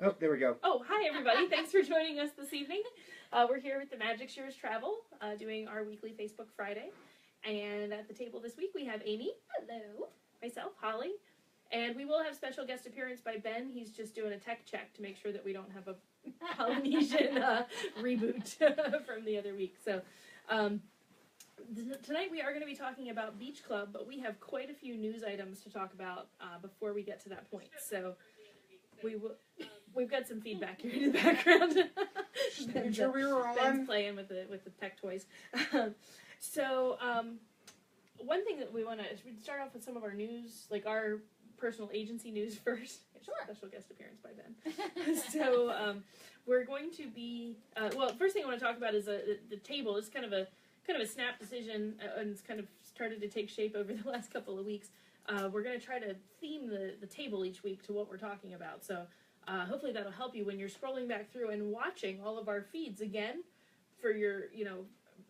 Oh, there we go. Oh, hi everybody. Thanks for joining us this evening. We're here with the Magic Shares Travel, doing our weekly Facebook Friday. And at the table this week we have Amy. Hello. Myself, Holly. And we will have special guest appearance by Ben. He's just doing a tech check to make sure that we don't have a Polynesian reboot from the other week. So tonight we are going to be talking about Beach Club, but we have quite a few news items to talk about before we get to that point. So we've got some feedback here in the background. Ben's playing with the tech toys. So one thing that we want to start off with some of our news, like our personal agency news first. Sure. Special guest appearance by Ben. So we're going to be well. First thing I want to talk about is the table. It's kind of a snap decision, and it's kind of started to take shape over the last couple of weeks. We're going to try to theme the table each week to what we're talking about. So hopefully that'll help you when you're scrolling back through and watching all of our feeds again for your,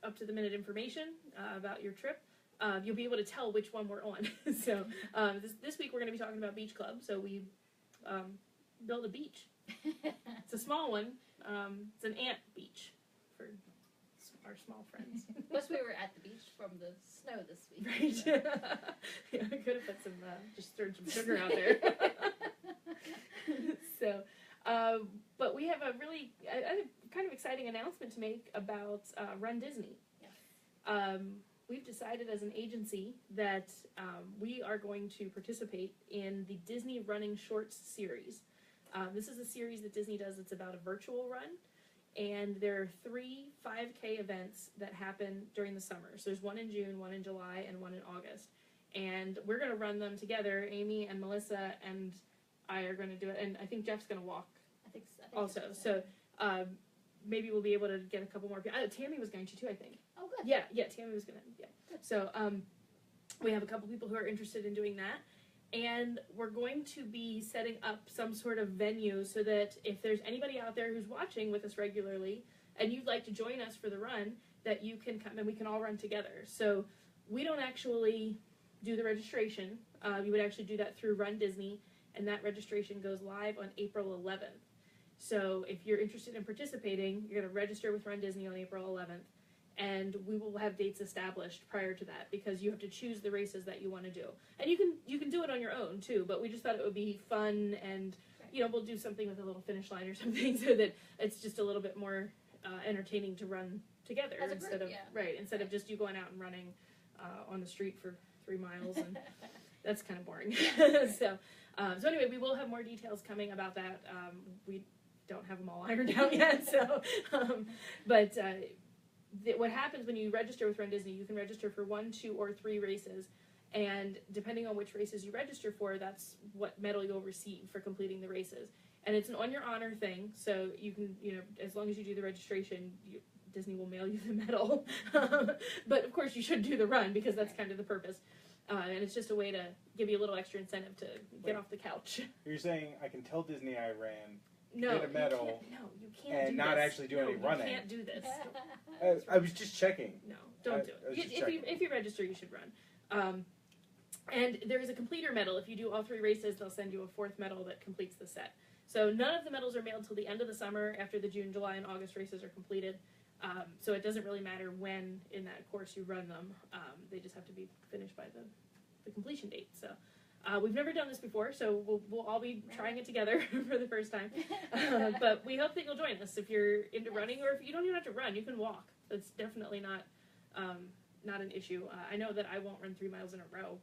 up to the minute information about your trip. You'll be able to tell which one we're on. So this week we're going to be talking about Beach Club. So we built a beach. It's a small one. It's an ant beach for our small friends. Plus, we were at the beach from the snow this week. Right. So. Yeah, we could have put some, just stirred some sugar out there. So, but we have a really kind of exciting announcement to make about Run Disney. Yes. We've decided as an agency that we are going to participate in the Disney Running Shorts series. This is a series that Disney does. It's about a virtual run. And there are 3 5K events that happen during the summer. So there's one in June, one in July, and one in August. And we're going to run them together. Amy and Melissa and I are going to do it. And I think Jeff's going to walk I think also. So maybe we'll be able to get a couple more people. Tammy was going to too, I think. Oh, good. Yeah, Tammy was going to. Yeah. So we have a couple people who are interested in doing that. And we're going to be setting up some sort of venue so that if there's anybody out there who's watching with us regularly and you'd like to join us for the run, that you can come and we can all run together. So we don't actually do the registration. You would actually do that through Run Disney, and that registration goes live on April 11th. So if you're interested in participating, you're going to register with Run Disney on April 11th. And we will have dates established prior to that because you have to choose the races that you want to do. And you can do it on your own too, but we just thought it would be fun and, we'll do something with a little finish line or something so that it's just a little bit more entertaining to run together instead of just you going out and running on the street for 3 miles, and that's kind of boring. So anyway, we will have more details coming about that. We don't have them all ironed out yet, so but what happens when you register with Run Disney, you can register for 1, 2, or 3 races, and depending on which races you register for, that's what medal you'll receive for completing the races. And it's an on your honor thing, so you can, as long as you do the registration, Disney will mail you the medal. But of course you should do the run because that's kind of the purpose. And it's just a way to give you a little extra incentive to get off the couch. You're saying I can tell Disney I ran, no, get a medal, you can't and do not this. actually do any running. You can't do this. I was just checking. No, don't do it. If you register, you should run. And there is a completer medal. If you do all 3 races, they'll send you a 4th medal that completes the set. So none of the medals are mailed till the end of the summer after the June, July, and August races are completed. So it doesn't really matter when in that course you run them. They just have to be finished by the completion date. So we've never done this before, so we'll all be trying it together for the first time. But we hope that you'll join us if you're into running, or if you don't even have to run, you can walk. That's definitely not an issue. I know that I won't run 3 miles in a row.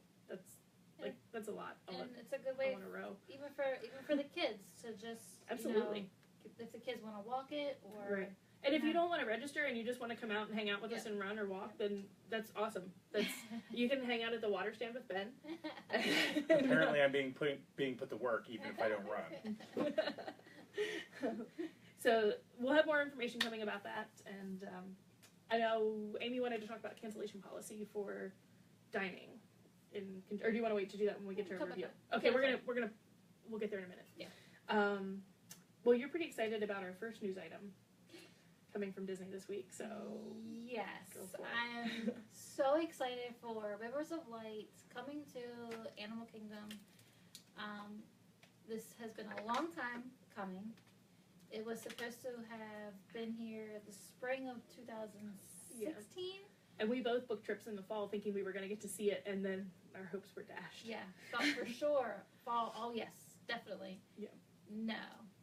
That's a lot. And it's a good way, in a row. even for the kids to just Absolutely. If the kids want to walk it or. Right. And if you don't want to register and you just want to come out and hang out with us and run or walk, then that's awesome. You can hang out at the water stand with Ben. Apparently, I'm being put to work even if I don't run. So we'll have more information coming about that, and I know Amy wanted to talk about cancellation policy for dining. Or do you want to wait to do that when we get to our review? Okay, we'll get there in a minute. Yeah. Well, you're pretty excited about our first news item coming from Disney this week, so yes, I'm so excited for Rivers of Light coming to Animal Kingdom. This has been a long time coming. It was supposed to have been here the spring of 2016. And we both booked trips in the fall thinking we were going to get to see it, and then our hopes were dashed. Yeah, thought for sure fall. Oh yes, definitely. Yeah. No,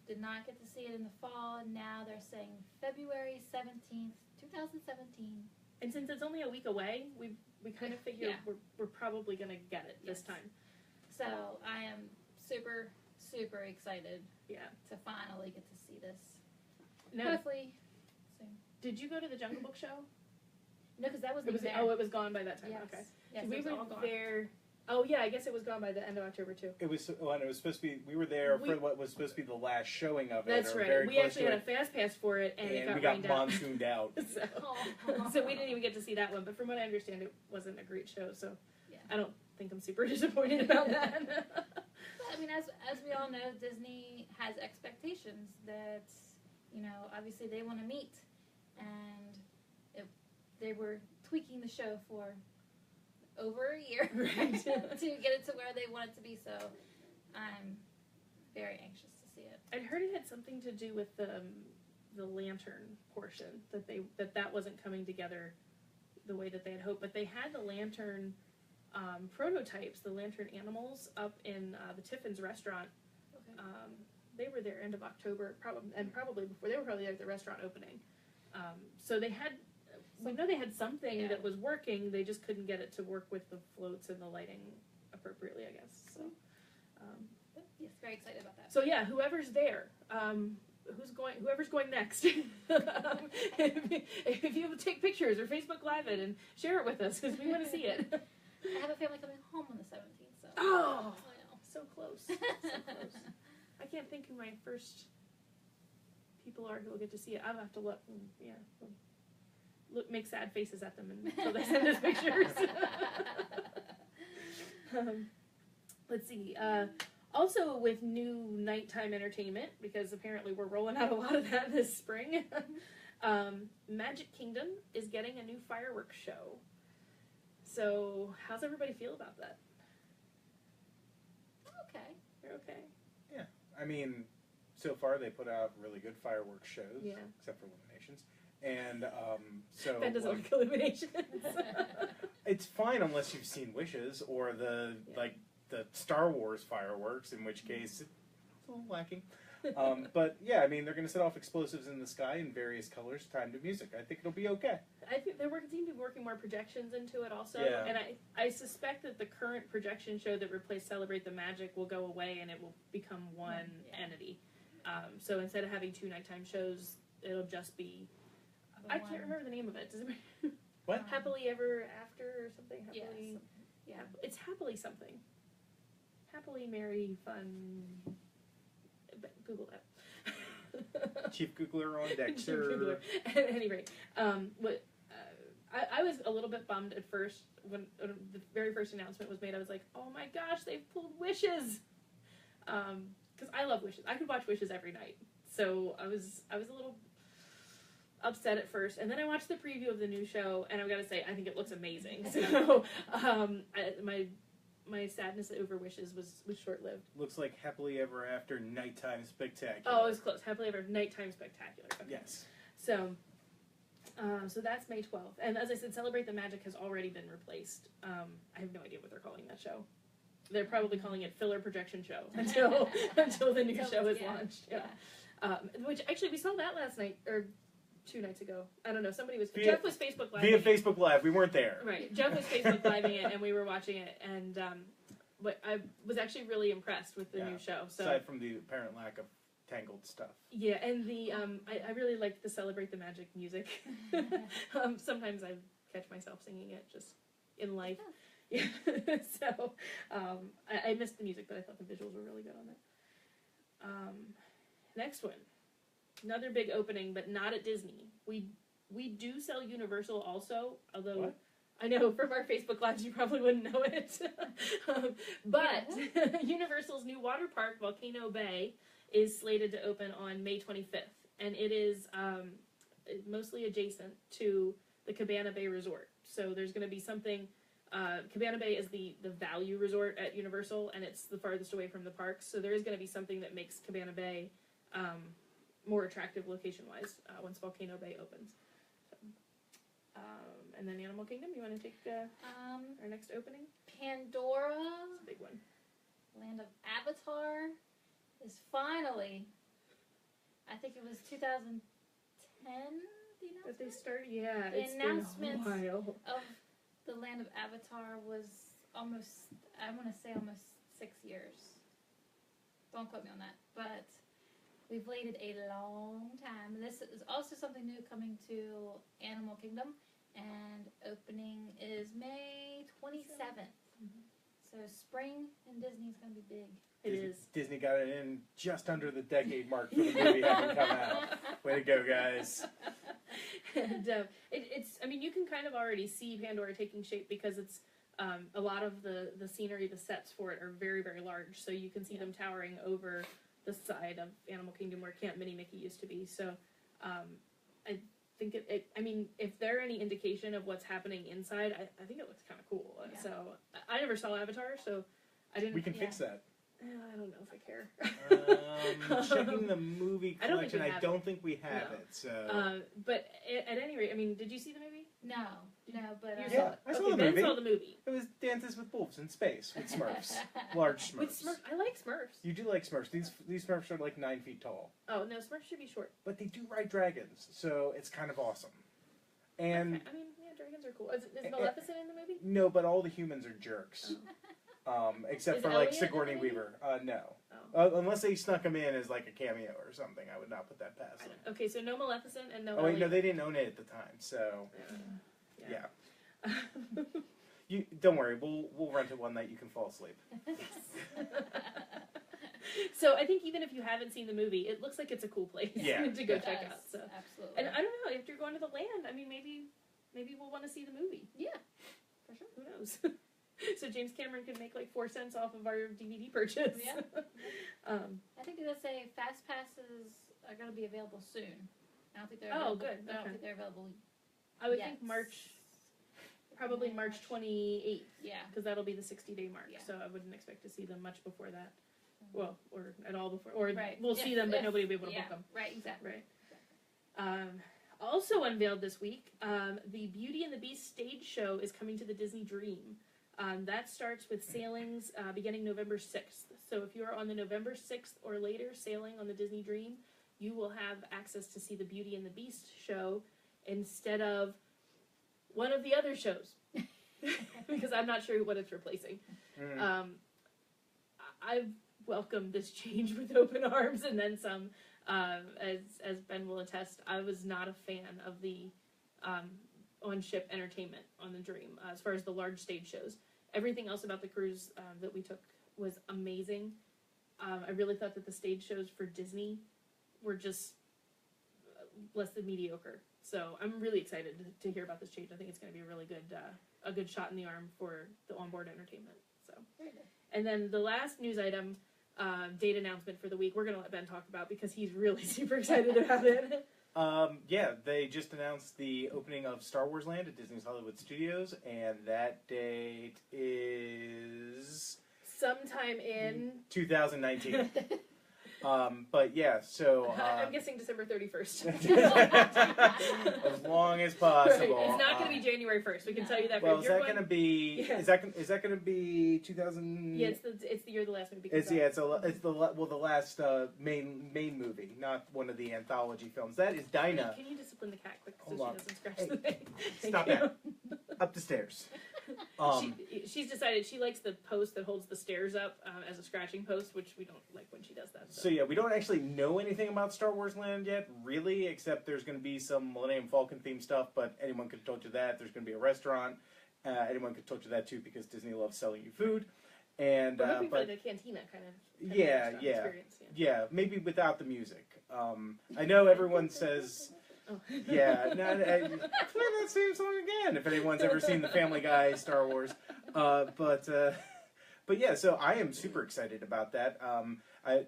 did not get to see it in the fall. Now they're saying February 17th, 2017. And since it's only a week away, we kind of figure Yeah. we're probably going to get it this Yes. time. So I am super, super excited Yeah. to finally get to see this. Now, Hopefully soon. did you go to the Jungle Book show? No, because that It was, there. oh, it was gone by that time. Yes. Okay. Yes, we it was were all gone. there. Oh yeah, I guess it was gone by the end of October too. It was, and it was supposed to be. We were there We- for what was supposed to be the last showing of it. That's or right. Very We close actually to had a it, fast pass for it, and it got we got rained out. monsooned out. So we didn't even get to see that one. But from what I understand, it wasn't a great show. So Yeah. I don't think I'm super disappointed about that. But, I mean, as we all know, Disney has expectations that, you know, obviously they want to meet, and they were tweaking the show for over a year Right. to get it to where they want it to be. So I'm very anxious to see it. I'd heard it had something to do with the lantern portion, that wasn't coming together the way that they had hoped. But they had the lantern prototypes, the lantern animals, up in the Tiffin's restaurant. Okay. They were there end of October, probably before. They were probably there at the restaurant opening. So they had, we know they had something that was working. They just couldn't get it to work with the floats and the lighting appropriately, I guess. So, Yes, very excited about that. so yeah, whoever's there, whoever's going next. If you take pictures or Facebook Live it and share it with us, because we want to see it. I have a family coming home on the 17th, so. Oh, I know. so close. So close. I can't think who my first people are who will get to see it. I'll have to look. Yeah, make sad faces at them until they send us pictures. Let's see. Also, with new nighttime entertainment, because apparently we're rolling out a lot of that this spring, Magic Kingdom is getting a new fireworks show. So, how's everybody feel about that? Okay. You're okay? Yeah, I mean, so far they put out really good fireworks shows, Yeah. except for Illuminations, and so Ben doesn't like illuminations. it's fine unless you've seen Wishes or the Star Wars fireworks, in which case it's a little lacking. But yeah, I mean, they're going to set off explosives in the sky in various colors, timed to music. I think it'll be okay. I think they seem to be working more projections into it also. Yeah. And I suspect that the current projection show that replaced Celebrate the Magic will go away and it will become one entity. So instead of having two nighttime shows, it'll just be... I can't remember the name of it. Does it What? Happily Ever After or something? Yes. Happily, Yeah. It's Happily something. Happily Merry Fun... Google that. Chief Googler on deck, Chief sir. Googler. At any rate, I was a little bit bummed at first when the very first announcement was made. I was like, "Oh my gosh, they've pulled Wishes!" Because I love Wishes. I could watch Wishes every night. So I was a little upset at first, and then I watched the preview of the new show, and I've got to say, I think it looks amazing. So my sadness over Wishes was short lived. Looks like Happily Ever After Nighttime Spectacular. Oh, it was close. Happily Ever Nighttime Spectacular. Okay. Yes. So that's May 12th. And as I said, Celebrate the Magic has already been replaced. I have no idea what they're calling that show. They're probably calling it Filler Projection Show until the new show is launched. Yeah. Which actually we saw that last night or 2 nights ago. I don't know. Somebody was Jeff was Facebook Live. Via Facebook Live, we weren't there. Right. Jeff was Facebook Living it, and we were watching it, and but I was actually really impressed with the new show. So aside from the apparent lack of Tangled stuff. yeah, and the I really liked the Celebrate the Magic music. Sometimes I catch myself singing it just in life. Yeah. So I missed the music, but I thought the visuals were really good on it. Next one. Another big opening, but not at Disney. We do sell Universal also, although What? I know from our Facebook Lives you probably wouldn't know it. But Universal's new water park, Volcano Bay, is slated to open on May 25th. And it is mostly adjacent to the Cabana Bay Resort. So there's going to be something... Cabana Bay is the value resort at Universal, and it's the farthest away from the parks. So there is going to be something that makes Cabana Bay more attractive location-wise once Volcano Bay opens. So, and then Animal Kingdom, you want to take our next opening? Pandora, It's a big one. Land of Avatar, is finally, I think it was 2010, the But they announcement start, yeah, The it's announcement- been a while. of the Land of Avatar was almost, I want to say almost 6 years. Don't quote me on that, but we've waited a long time. And this is also something new coming to Animal Kingdom, and opening is May 27th. So spring in Disney is going to be big. It is. Disney got it in just under the decade mark for the movie having come out. Way to go, guys. And it's, I mean, you can kind of already see Pandora taking shape because it's, a lot of the scenery, the sets for it are very, very large. So you can see them towering over the side of Animal Kingdom where Camp Mini Mickey used to be. So I think I mean, if they're any indication of what's happening inside, I think it looks kind of cool. Yeah. So I never saw Avatar, so I didn't. We can fix that. I don't know if I care. Checking the movie I don't think collection, we I have don't think we have No. it. So But at any rate, I mean, did you see the movie? No, but You I saw yeah, it. I saw Okay, the Ben movie. saw the movie. It was Dances with Wolves in space with Smurfs, large Smurfs. With Smurfs, I like Smurfs. You do like Smurfs. These Smurfs are like 9 feet tall, Oh no, Smurfs should be short. but they do ride dragons, so it's kind of awesome. And Okay. I mean, yeah, dragons are cool. Is Maleficent in the movie? no, but all the humans are jerks, except Is for like Elliot in the Sigourney movie? Weaver. No, Oh. unless they snuck him in as like a cameo or something, I would not put that past them. Okay, so no Maleficent and no. Oh wait, no, Elliot. they didn't own it at the time, so Yeah. yeah. You don't worry, we'll rent it one night. You can fall asleep. So I think even if you haven't seen the movie, it looks like it's a cool place Yeah. to go It check does, out. So, absolutely. and I don't know if you're going to the land. I mean, maybe we'll want to see the movie. Yeah, for sure. Who knows? So James Cameron could make like 4 cents off of our DVD purchase. Yeah. I think they'll say fast passes are going to be available soon. I don't think they're Oh, available. good. I don't Okay. think they're available. I would Yes. think probably March 28th, Yeah. because that'll be the 60-day mark. Yeah. So I wouldn't expect to see them much before that. Well, or at all before, or Right. we'll see them, but nobody will be able to book them. Right, exactly. Right. Also unveiled this week, the Beauty and the Beast stage show is coming to the Disney Dream. That starts with sailings beginning November 6th. So if you are on the November 6th or later sailing on the Disney Dream, you will have access to see the Beauty and the Beast show instead of one of the other shows. Because I'm not sure what it's replacing. I've welcomed this change with open arms and then some. As Ben will attest, I was not a fan of the on-ship entertainment on the Dream as far as the large stage shows. Everything else about the cruise that we took was amazing. I really thought that the stage shows for Disney were just less than mediocre. So I'm really excited to hear about this change. I think it's going to be a really good a good shot in the arm for the onboard entertainment. So, and then the last news item, date announcement for the week, we're going to let Ben talk about because he's really super excited about it. Yeah, they just announced the opening of Star Wars Land at Disney's Hollywood Studios, and that date is Sometime in 2019. But yeah, so I'm guessing December 31st. as long as possible. Right. It's not going to be January 1st. We can tell you that. Well, if is you're that going to be? Yeah. Is that going to be 2000? Yeah, it's the year the last movie. It's the last main movie, not one of the anthology films. That is Dinah. Can you discipline the cat quick so Hold on. she doesn't scratch Hey, the thing? Thank Stop you. that. Up the stairs. She's decided she likes the post that holds the stairs up as a scratching post, which we don't like when she does that. So yeah, we don't actually know anything about Star Wars Land yet, really, except there's going to be some Millennium Falcon themed stuff, but anyone could have told you that. There's going to be a restaurant. Anyone could have told you that too, because Disney loves selling you food. And we're hoping for but like a cantina kind of yeah, experience. yeah, maybe without the music. I know everyone says. Oh. Yeah, no, play that same song again. If anyone's ever seen the Family Guy Star Wars, but yeah, so I am super excited about that.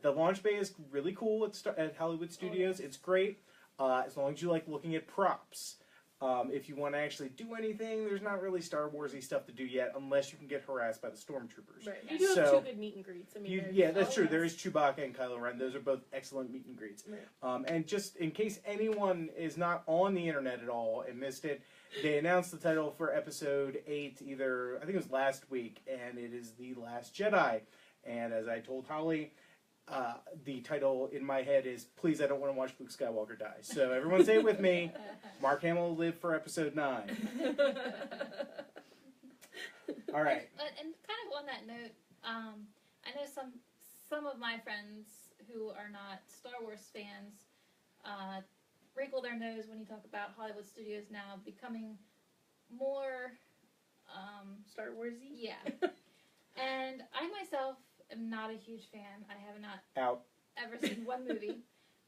The launch bay is really cool at Hollywood Studios. Oh, yes. It's great as long as you like looking at props. If you want to actually do anything, there's not really Star Warsy stuff to do yet, unless you can get harassed by the stormtroopers. Right. You do have So, two good meet and greets. I mean, yeah, that's true. yes. There is Chewbacca and Kylo Ren. Those are both excellent meet and greets. Right. And just in case anyone is not on the internet at all and missed it, they announced the title for Episode 8 either, I think it was last week, and it is The Last Jedi. And as I told Holly, the title in my head is, please, I don't want to watch Luke Skywalker die. So everyone say it with me. Mark Hamill will live for Episode 9. All right. And kind of on that note, I know some of my friends who are not Star Wars fans wrinkle their nose when you talk about Hollywood studios now becoming more Star Warsy. Yeah. And I myself am not a huge fan. I have not Out. ever seen one movie,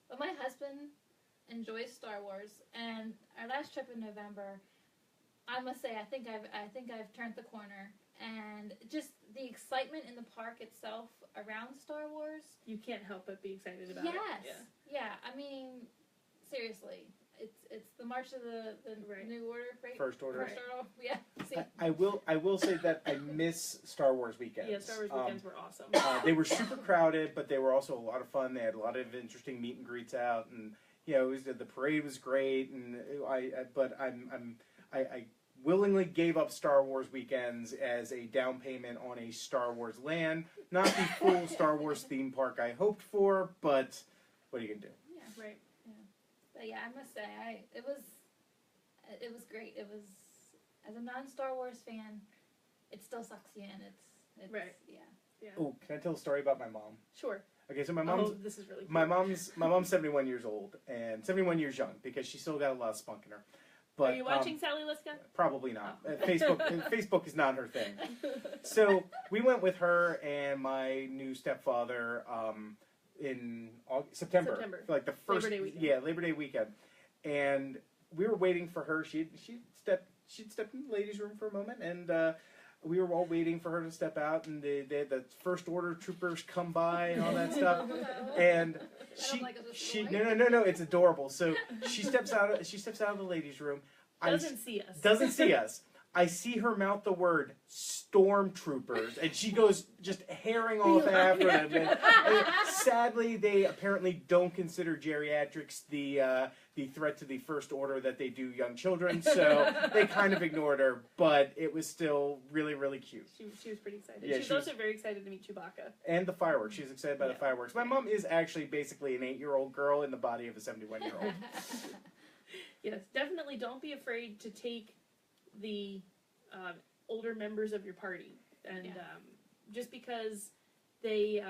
but my husband enjoys Star Wars. And our last trip in November, I must say, I think I've turned the corner, and just the excitement in the park itself around Star Wars. You can't help but be excited about Yes. it. Yeah. I mean, seriously, it's the March of the Right. New Order, right? First Order. First Order. Yeah. See. I will say that I miss Star Wars weekends. Yeah, Star Wars weekends were awesome. They were super crowded, but they were also a lot of fun. They had a lot of interesting meet and greets out, and the parade was great. And I willingly gave up Star Wars weekends as a down payment on a Star Wars land, not the full Star Wars theme park I hoped for. But what are you gonna do? Yeah. Right. But yeah, I must say, it was great. It was, as a non-Star Wars fan, it still sucks you in. It's Right. Yeah. Oh, can I tell a story about my mom? Sure. Okay, so my mom's this is really cool. my mom's 71 years old and 71 years young because she's still got a lot of spunk in her. But Are you watching Sally Liska? Probably not. Oh. Facebook is not her thing. So we went with her and my new stepfather in September, for like the first Labor Day weekend. Labor Day weekend, and we were waiting for her. She'd stepped in the ladies' room for a moment, and we were all waiting for her to step out, and they had the First Order troopers come by and all that stuff, and she no, it's adorable. So she steps out of the ladies' room. Doesn't see us. Doesn't see us. I see her mouth the word stormtroopers, and she goes just herring off after them. And sadly, they apparently don't consider geriatrics the threat to the First Order that they do young children, so they kind of ignored her, but it was still really, really cute. She was pretty excited. Yeah, she was also very excited to meet Chewbacca. And the fireworks. She was excited by the fireworks. My mom is actually basically an 8-year-old girl in the body of a 71-year-old. Yes, definitely don't be afraid to take the older members of your party, and just because they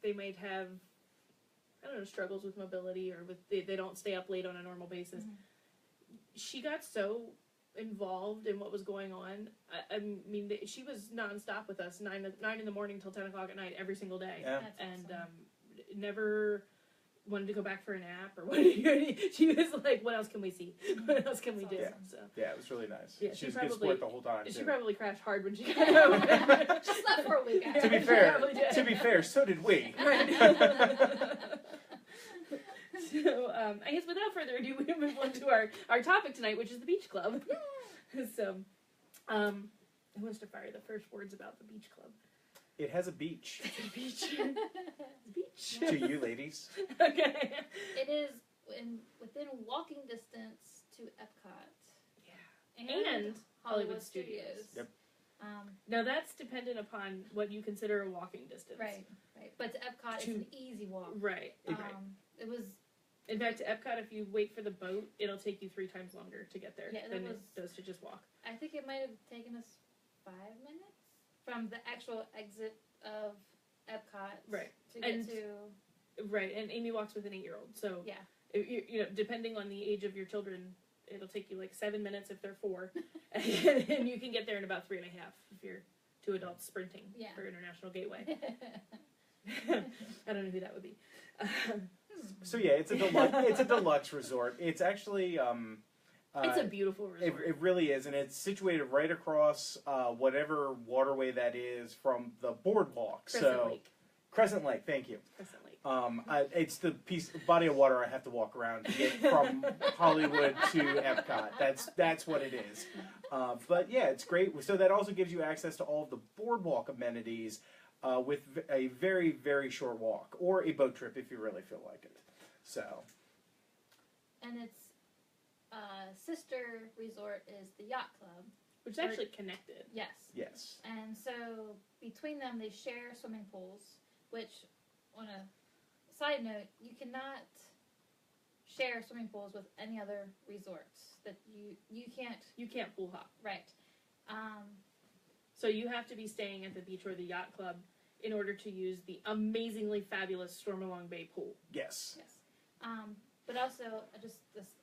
they might have struggles with mobility, or they don't stay up late on a normal basis. Mm-hmm. She got so involved in what was going on. I mean, she was nonstop with us, 9 in the morning till 10 o'clock at night every single day, and never wanted to go back for a nap or what. She was like, "What else can we see? What else can we do?" Yeah. So Yeah, it was really nice. Yeah, she was a good sport the whole time. She too. probably crashed hard when she got home. Just left for a week. To be fair, so did we. So, I guess without further ado, we move on to our topic tonight, which is the beach club. So, who wants to fire the first words about the beach club? It has a beach. It's a beach. Beach. To you, ladies. Okay. It is within walking distance to Epcot. Yeah. And Hollywood Studios. Yep. Now that's dependent upon what you consider a walking distance. Right. But to Epcot, it's an easy walk. Right. It was. In fact, to Epcot, if you wait for the boat, it'll take you 3 times longer to get there than it does to just walk. I think it might have taken us 5 minutes from the actual exit of Epcot. Right. To get to. Right, and Amy walks with an 8-year-old, so yeah. You know, depending on the age of your children, it'll take you like 7 minutes if they're 4, and you can get there in about 3.5 if you're 2 adults sprinting for International Gateway. I don't know who that would be. So yeah, it's a deluxe resort. It's actually it's a beautiful resort. It really is, and it's situated right across whatever waterway that is from the boardwalk. Crescent Lake. Crescent Lake, thank you. Crescent Lake. It's the body of water I have to walk around to get from Hollywood to Epcot. That's what it is. But yeah, it's great. So that also gives you access to all of the boardwalk amenities with a very, very short walk, or a boat trip if you really feel like it. So. And its sister resort is the Yacht Club. Which is actually connected. Yes. Yes. And so between them, they share swimming pools, which, on a side note, you cannot share swimming pools with any other resorts. That you can't pool hop. Right. So you have to be staying at the beach or the yacht club in order to use the amazingly fabulous Stormalong Bay pool. Yes. Yes. But also, just this,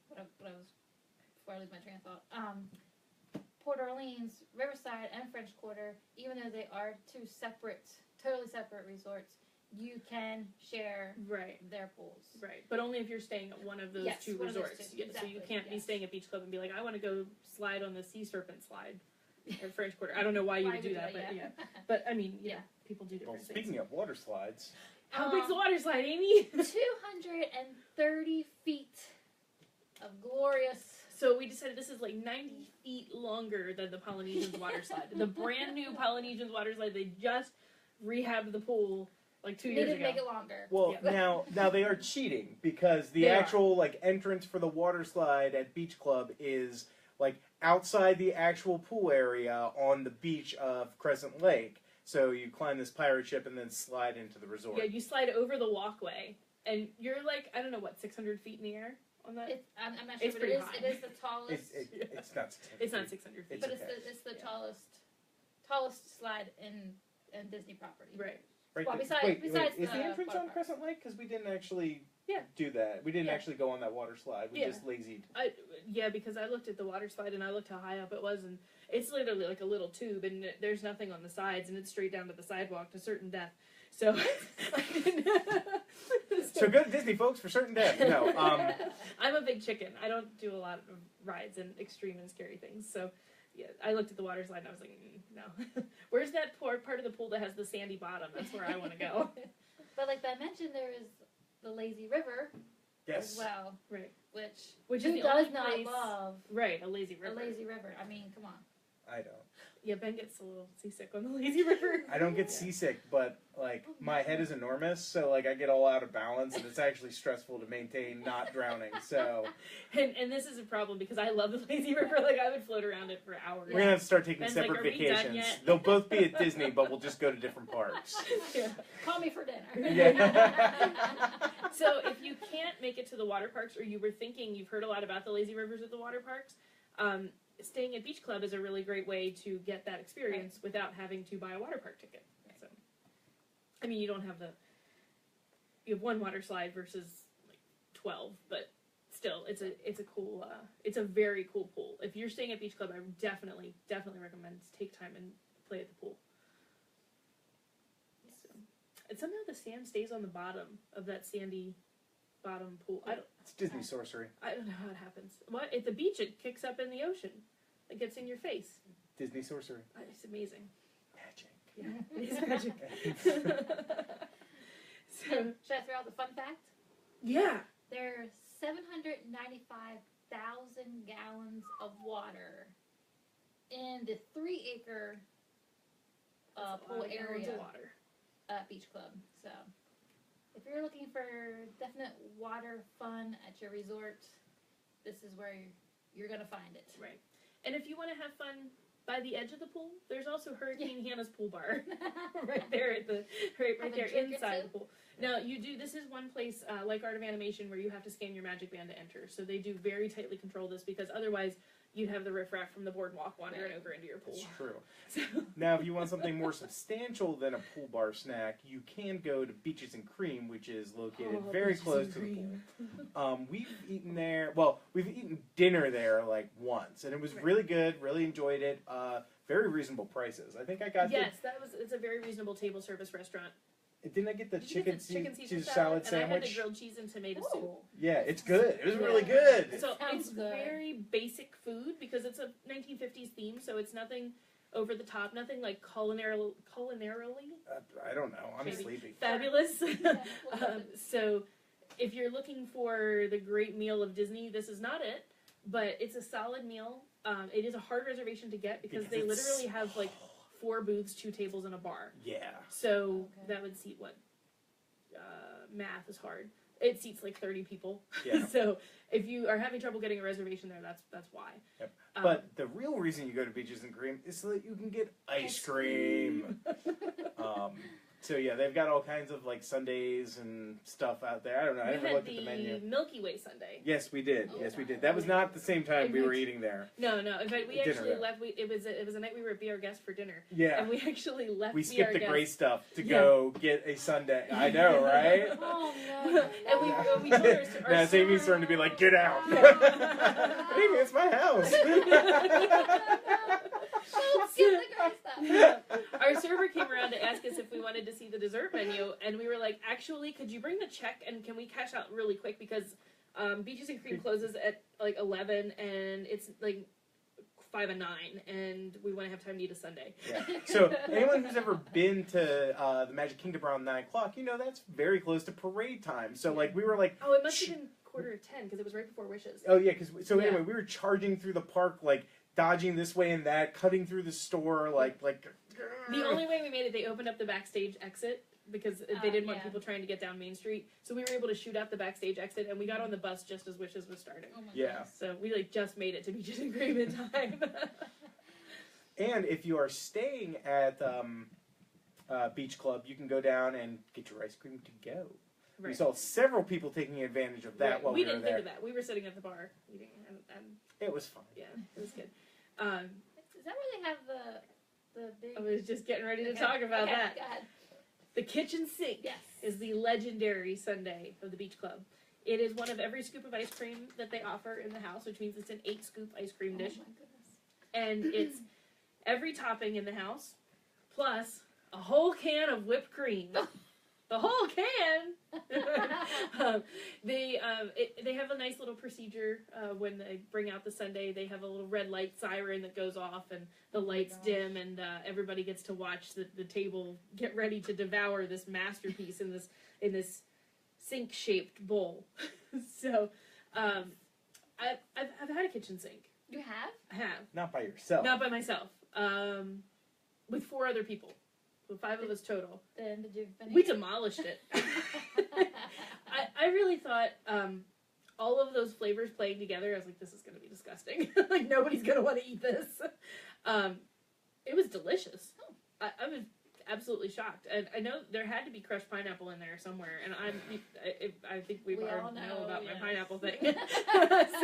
what I was, before I lose my train of thought, Port Orleans, Riverside, and French Quarter, even though they are two totally separate resorts, you can share their pools. Right, but only if you're staying at one of those two resorts. Those two. Exactly. So you can't be staying at Beach Club and be like, I want to go slide on the sea serpent slide at French Quarter. I don't know why you would do that, but yeah. But I mean, people do different things. Speaking of water slides. How big's the water slide, Amy? 230 feet of glorious. So we decided this is like 90 feet longer than the Polynesians water slide. The brand new Polynesians water slide, they just rehabbed the pool like 2 years ago. They didn't make it longer. Well, now they are cheating because the actual entrance for the water slide at Beach Club is outside the actual pool area on the beach of Crescent Lake. So you climb this pirate ship and then slide into the resort. Yeah, you slide over the walkway and you're I don't know, 600 feet in the air on that? I'm not sure, but it is the tallest. It's not 600 feet. It's not 600 feet. But it's the tallest slide in Disney property. Right. Right. Well, besides is the entrance on water Crescent Lake? Because we didn't actually Yeah. do that. We didn't actually go on that water slide. We just lazied. Yeah, because I looked at the water slide and I looked how high up it was, and it's literally like a little tube, and there's nothing on the sides, and it's straight down to the sidewalk to certain death. So, so go to Disney, folks, for certain death. No, I'm a big chicken. I don't do a lot of rides and extreme and scary things. So, yeah, I looked at the water slide and I was like, no. Where's that part of the pool that has the sandy bottom? That's where I want to go. But like I mentioned, there is the lazy river. Yes. As well. Right. Which is who the does only not place, love a lazy river. A lazy river. I mean, come on. I don't. Yeah, Ben gets a little seasick on the lazy river. I don't get seasick, but my head is enormous, so I get all out of balance, and it's actually stressful to maintain not drowning. So, and this is a problem because I love the lazy river. I would float around it for hours. We're gonna have to start taking Ben's separate are we done vacations. yet? They'll both be at Disney, but we'll just go to different parks. Yeah. Call me for dinner. Yeah. So if you can't make it to the water parks, or you were thinking you've heard a lot about the lazy rivers at the water parks, staying at Beach Club is a really great way to get that experience without having to buy a water park ticket. So, I mean, you have one water slide versus 12, but still, it's a cool, it's a very cool pool. If you're staying at Beach Club, I definitely recommend take time and play at the pool. So, and somehow the sand stays on the bottom of that sandy bottom pool. It's Disney sorcery. I don't know how it happens. What? At the beach, it kicks up in the ocean. It gets in your face. Disney sorcery. It's amazing. Magic. Yeah, it is magic. So, should I throw out the fun fact? Yeah. There's 795,000 gallons of water in the 3-acre pool area of water at Beach Club. So, if you're looking for definite water fun at your resort, this is where you're going to find it. Right. And if you want to have fun by the edge of the pool, there's also Hurricane Hannah's pool bar right there at right there inside the pool. Now this is one place like Art of Animation where you have to scan your magic band to enter. So they do very tightly control this because otherwise you'd have the riffraff from the boardwalk wandering over into your pool. It's true. So. Now, if you want something more substantial than a pool bar snack, you can go to Beaches and Cream, which is located very close to the pool. We've eaten there. Well, we've eaten dinner there once, and it was really good. Really enjoyed it. Very reasonable prices. I think I got. It's a very reasonable table service restaurant. Didn't I get the chicken Caesar salad sandwich? And I had the grilled cheese and tomato soup. Yeah, it's good. It was really good. So it's very basic food because it's a 1950s theme, so it's nothing over the top, nothing like culinarily I don't know. I'm Maybe. sleepy. fabulous. So if you're looking for the great meal of Disney, this is not it, but it's a solid meal. It is a hard reservation to get because they literally have like 4 booths, 2 tables, and a bar. Yeah. So that would seat what? Math is hard. It seats like 30 people. Yeah. So if you are having trouble getting a reservation there, that's why. Yep. But the real reason you go to Beaches and Cream is so that you can get ice cream. So yeah, they've got all kinds of like sundaes and stuff out there. I don't know. I never looked at the menu. The Milky Way sundae. Yes, we did. Oh, Yes, we wow. did. That was not the same time we were eating there. No. In fact, we Dinner actually there. left. It was a night we were at Be Our Guest for dinner, Yeah. and we actually left. We Be Our skipped the Guest. gray stuff to go get a sundae. I know, right? Oh no! And we told our Now Amy's starting to be like, get out. Yeah. Amy, it's my house. Don't skip the gray stuff. Our server came around to ask us if we wanted to see the dessert menu, and we were like, actually, could you bring the check and can we cash out really quick because Beaches and Cream closes at like 11 and it's like 5 and 9, and we want to have time to eat a sundae. Yeah. So anyone who's ever been to the Magic Kingdom around 9 o'clock, you know that's very close to parade time. So like we were like, Oh, it must have been 9:45 because it was right before Wishes. oh yeah, because so Yeah. anyway, we were charging through the park, like dodging this way and that, cutting through the store, like. The only way we made it, they opened up the backstage exit because they didn't want yeah. people trying to get down Main Street. So we were able to shoot out the backstage exit, and we got on the bus just as Wishes was starting. Oh my Yeah. goodness. So we like just made it to Beaches and Cream in time. And if you are staying at Beach Club, you can go down and get your ice cream to go. We saw several people taking advantage of that while we were didn't there. think of that. We were sitting at the bar eating, and It was fun. yeah, it was good. Is that where they have the big? I was just getting ready to Okay. talk about Okay, that. Go ahead. The kitchen sink Yes. is the legendary sundae of the Beach Club. It is one of every scoop of ice cream that they offer in the house, which means it's an 8-scoop ice cream dish. Oh my goodness. And it's every topping in the house, plus a whole can of whipped cream. The whole can! They have a nice little procedure when they bring out the sundae. They have a little red light siren that goes off, and the lights dim, and everybody gets to watch the table get ready to devour this masterpiece in this sink-shaped bowl. So, I've had a kitchen sink. You have? I have. Not by yourself. Not by myself. With 4 other people. So 5 of us total. Then did you finish? We demolished it. I really thought all of those flavors playing together, I was like, this is going to be disgusting. Like, nobody's going to want to eat this. It was delicious. I was absolutely shocked. And I know there had to be crushed pineapple in there somewhere, and I think we all already know about yeah. my pineapple thing.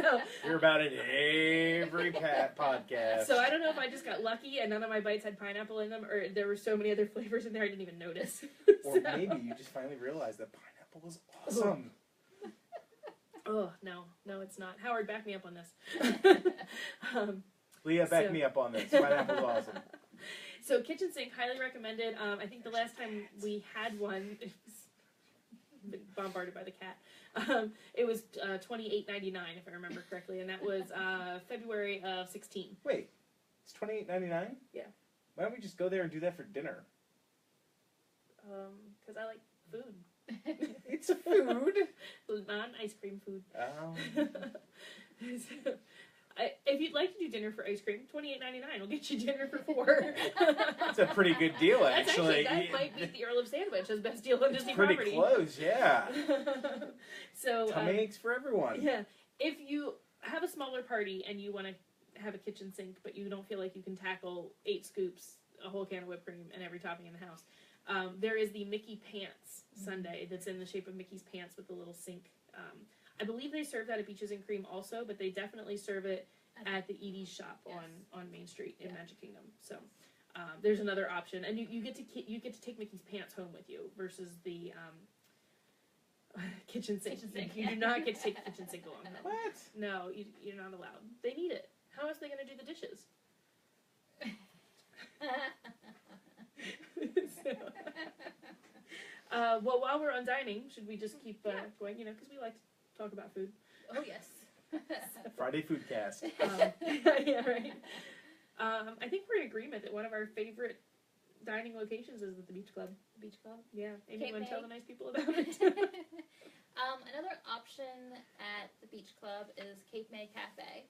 So, You're about it every podcast. so I don't know if I just got lucky and none of my bites had pineapple in them, or there were so many other flavors in there I didn't even notice. Or maybe you just finally realized that pineapple is awesome. Oh, no, it's not. Howard, back me up on this. Leah, back me up on this. Pineapple's awesome. So kitchen sink, highly recommended. I think the last time we had one, it was been bombarded by the cat. It was $28.99 if I remember correctly, and that was February of 16. Wait, it's $28.99? Yeah. Why don't we just go there and do that for dinner? Because I like food, It's food. not ice cream food. Oh. So, if you'd like to do dinner for ice cream, $28.99 will get you dinner for 4. That's a pretty good deal, That's actually. that might beat the Earl of Sandwich as best deal on It's Disney pretty property. close, yeah. So Tummy aches for everyone. yeah, if you have a smaller party and you want to have a kitchen sink, but you don't feel like you can tackle 8 scoops, a whole can of whipped cream, and every topping in the house, there is the Mickey Pants sundae that's in the shape of Mickey's pants with the little sink. I believe they serve that at Beaches and Cream also, but they definitely serve it at the Edie's shop on Main Street in Magic Kingdom. So there's another option, and you get to take Mickey's pants home with you versus the kitchen sink. You do not get to take the kitchen sink along home. What? No, you're not allowed. They need it. How else are they going to do the dishes? Well, while we're on dining, should we just keep going? You know, because we like to talk about food. Oh yes. Friday Foodcast. Yeah, right. I think we're in agreement that one of our favorite dining locations is at the Beach Club. The Beach Club. Yeah. Amy, you want to tell the nice people about it? Another option at the Beach Club is TMY Cafe.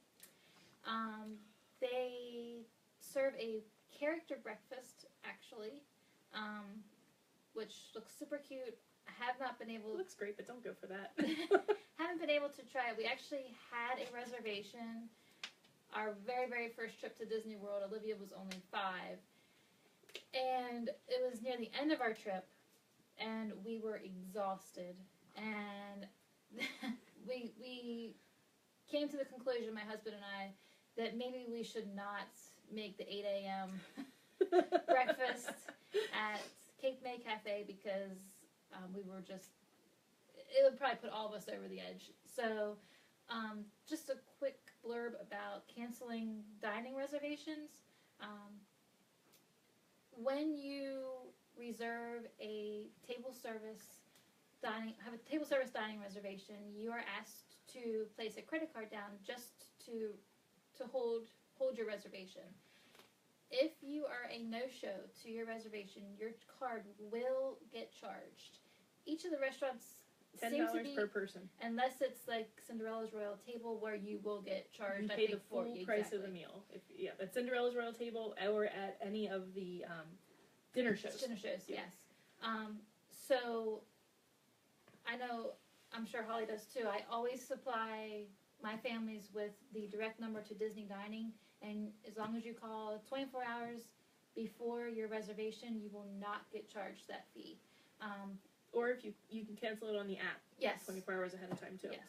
They serve a character breakfast, actually, which looks super cute. I have not been able. It looks great, but don't go for that. Haven't been able to try it. We actually had a reservation. Our very, very first trip to Disney World, Olivia was only 5. And it was near the end of our trip, and we were exhausted. And we came to the conclusion, my husband and I, that maybe we should not make the 8 a.m. breakfast at TMY Cafe because we were just, it would probably put all of us over the edge. So just a quick blurb about canceling dining reservations. When you reserve a table service dining reservation, you are asked to place a credit card down just to hold your reservation. If you are a no-show to your reservation, your card will get charged. Each of the restaurants seem to be $10 per person. Unless it's like Cinderella's Royal Table, where you will get charged. You I pay think the full price of the exactly. meal. At Cinderella's Royal Table or at any of the dinner shows. Dinner shows, Yeah. yes. So I know, I'm sure Holly does too. I always supply my families with the direct number to Disney Dining, and as long as you call 24 hours before your reservation, you will not get charged that fee. Or if you can cancel it on the app. Yes. 24 hours ahead of time too. Yes.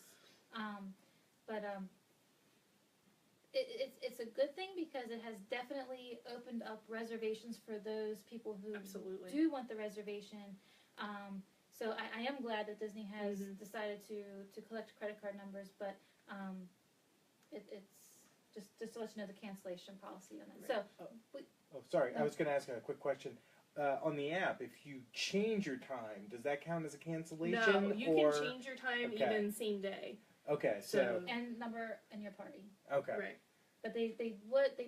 It's a good thing because it has definitely opened up reservations for those people who Absolutely. do want the reservation. So I am glad that Disney has decided to collect credit card numbers, but it's just to let you know the cancellation policy on it. Right. So Oh, sorry. I was going to ask a quick question. On the app, if you change your time, does that count as a cancellation? No, you or... can change your time Okay. even same day. Okay, so and number in your party. okay, Right. But they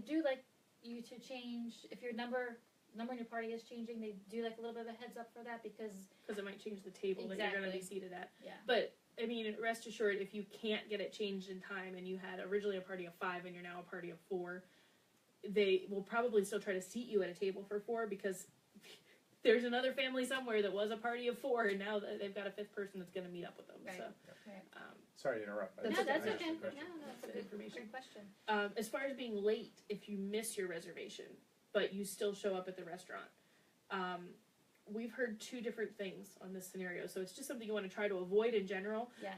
do like you to change if your number in your party is changing. They do like a little bit of a heads up for that because Because it might change the table that you're going to be Exactly. seated at. yeah. But, I mean, rest assured, if you can't get it changed in time and you had originally a party of 5 and you're now a party of 4, they will probably still try to seat you at a table for 4 because there's another family somewhere that was a party of 4 and now they've got a 5th person that's going to meet up with them. Right. So, Right. sorry to interrupt. That's No, okay. that's I okay. asked the No, question. no, that's a Good good information. Great question. as far as being late, if you miss your reservation, but you still show up at the restaurant, we've heard 2 different things on this scenario. So it's just something you want to try to avoid in general. Yes.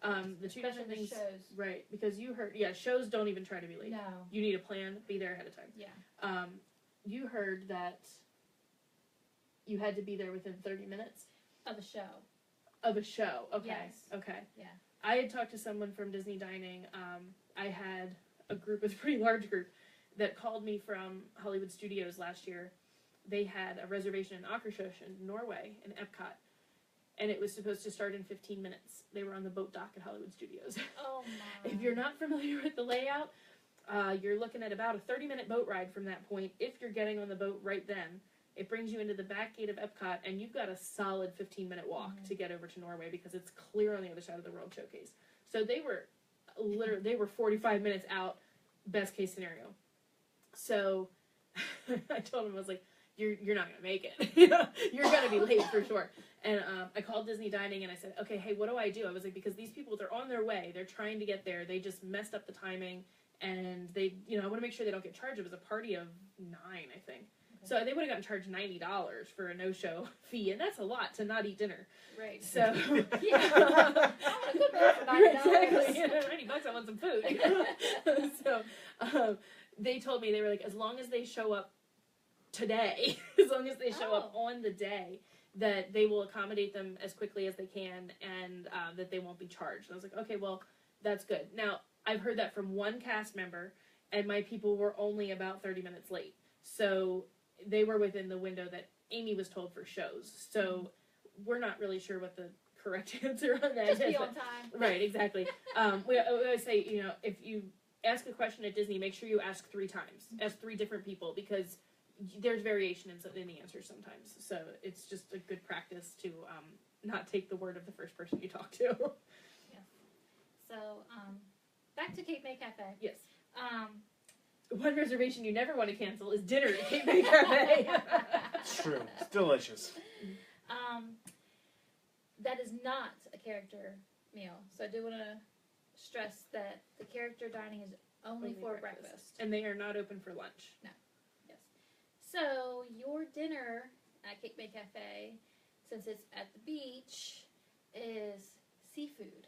But the 2 Especially different the things, shows. right? Because you heard, shows don't even try to be late. No. You need a plan. Be there ahead of time. Yeah. You heard that you had to be there within 30 minutes Of a show. of a show. Okay. Yes. Okay. Yeah. I had talked to someone from Disney Dining. I had a group, it's a pretty large group, that called me from Hollywood Studios last year. They had a reservation in Akershus in Norway, in Epcot, and it was supposed to start in 15 minutes. They were on the boat dock at Hollywood Studios. Oh my. If you're not familiar with the layout, you're looking at about a 30-minute boat ride from that point. If you're getting on the boat right then, it brings you into the back gate of Epcot, and you've got a solid 15-minute walk to get over to Norway because it's clear on the other side of the World Showcase. So they were 45 minutes out, best case scenario. So I told him, I was like, you're not gonna make it. You're gonna be late for sure. And I called Disney Dining and I said, okay, hey, what do I do? I was like, because these people, they're on their way, they're trying to get there, they just messed up the timing, and they, I want to make sure they don't get charged. It was a party of 9, I think. Okay. So they would have gotten charged $90 for a no-show fee, and that's a lot to not eat dinner. Right. So Yeah. A good meal for $90. Exactly. $90, I want some food. So they told me, they were like, as long as they show up today, as long as they show up on the day, that they will accommodate them as quickly as they can, and that they won't be charged. And I was like, okay, well, that's good. Now, I've heard that from one cast member, and my people were only about 30 minutes late. So they were within the window that Amy was told for shows. So we're not really sure what the correct answer on that is. Just be on time. Right, exactly. We always say, if you ask a question at Disney, make sure you ask 3 times. Ask 3 different people, because there's variation in the answers sometimes. So it's just a good practice to not take the word of the first person you talk to. So, back to Cape May Cafe. Yes. Um, One reservation you never want to cancel is dinner at Cape May Cafe. It's true. It's delicious. that is not a character meal. So I do want to stress that the character dining is only for breakfast. And they are not open for lunch. Yes. So your dinner at Cape May Cafe, since it's at the beach, is seafood.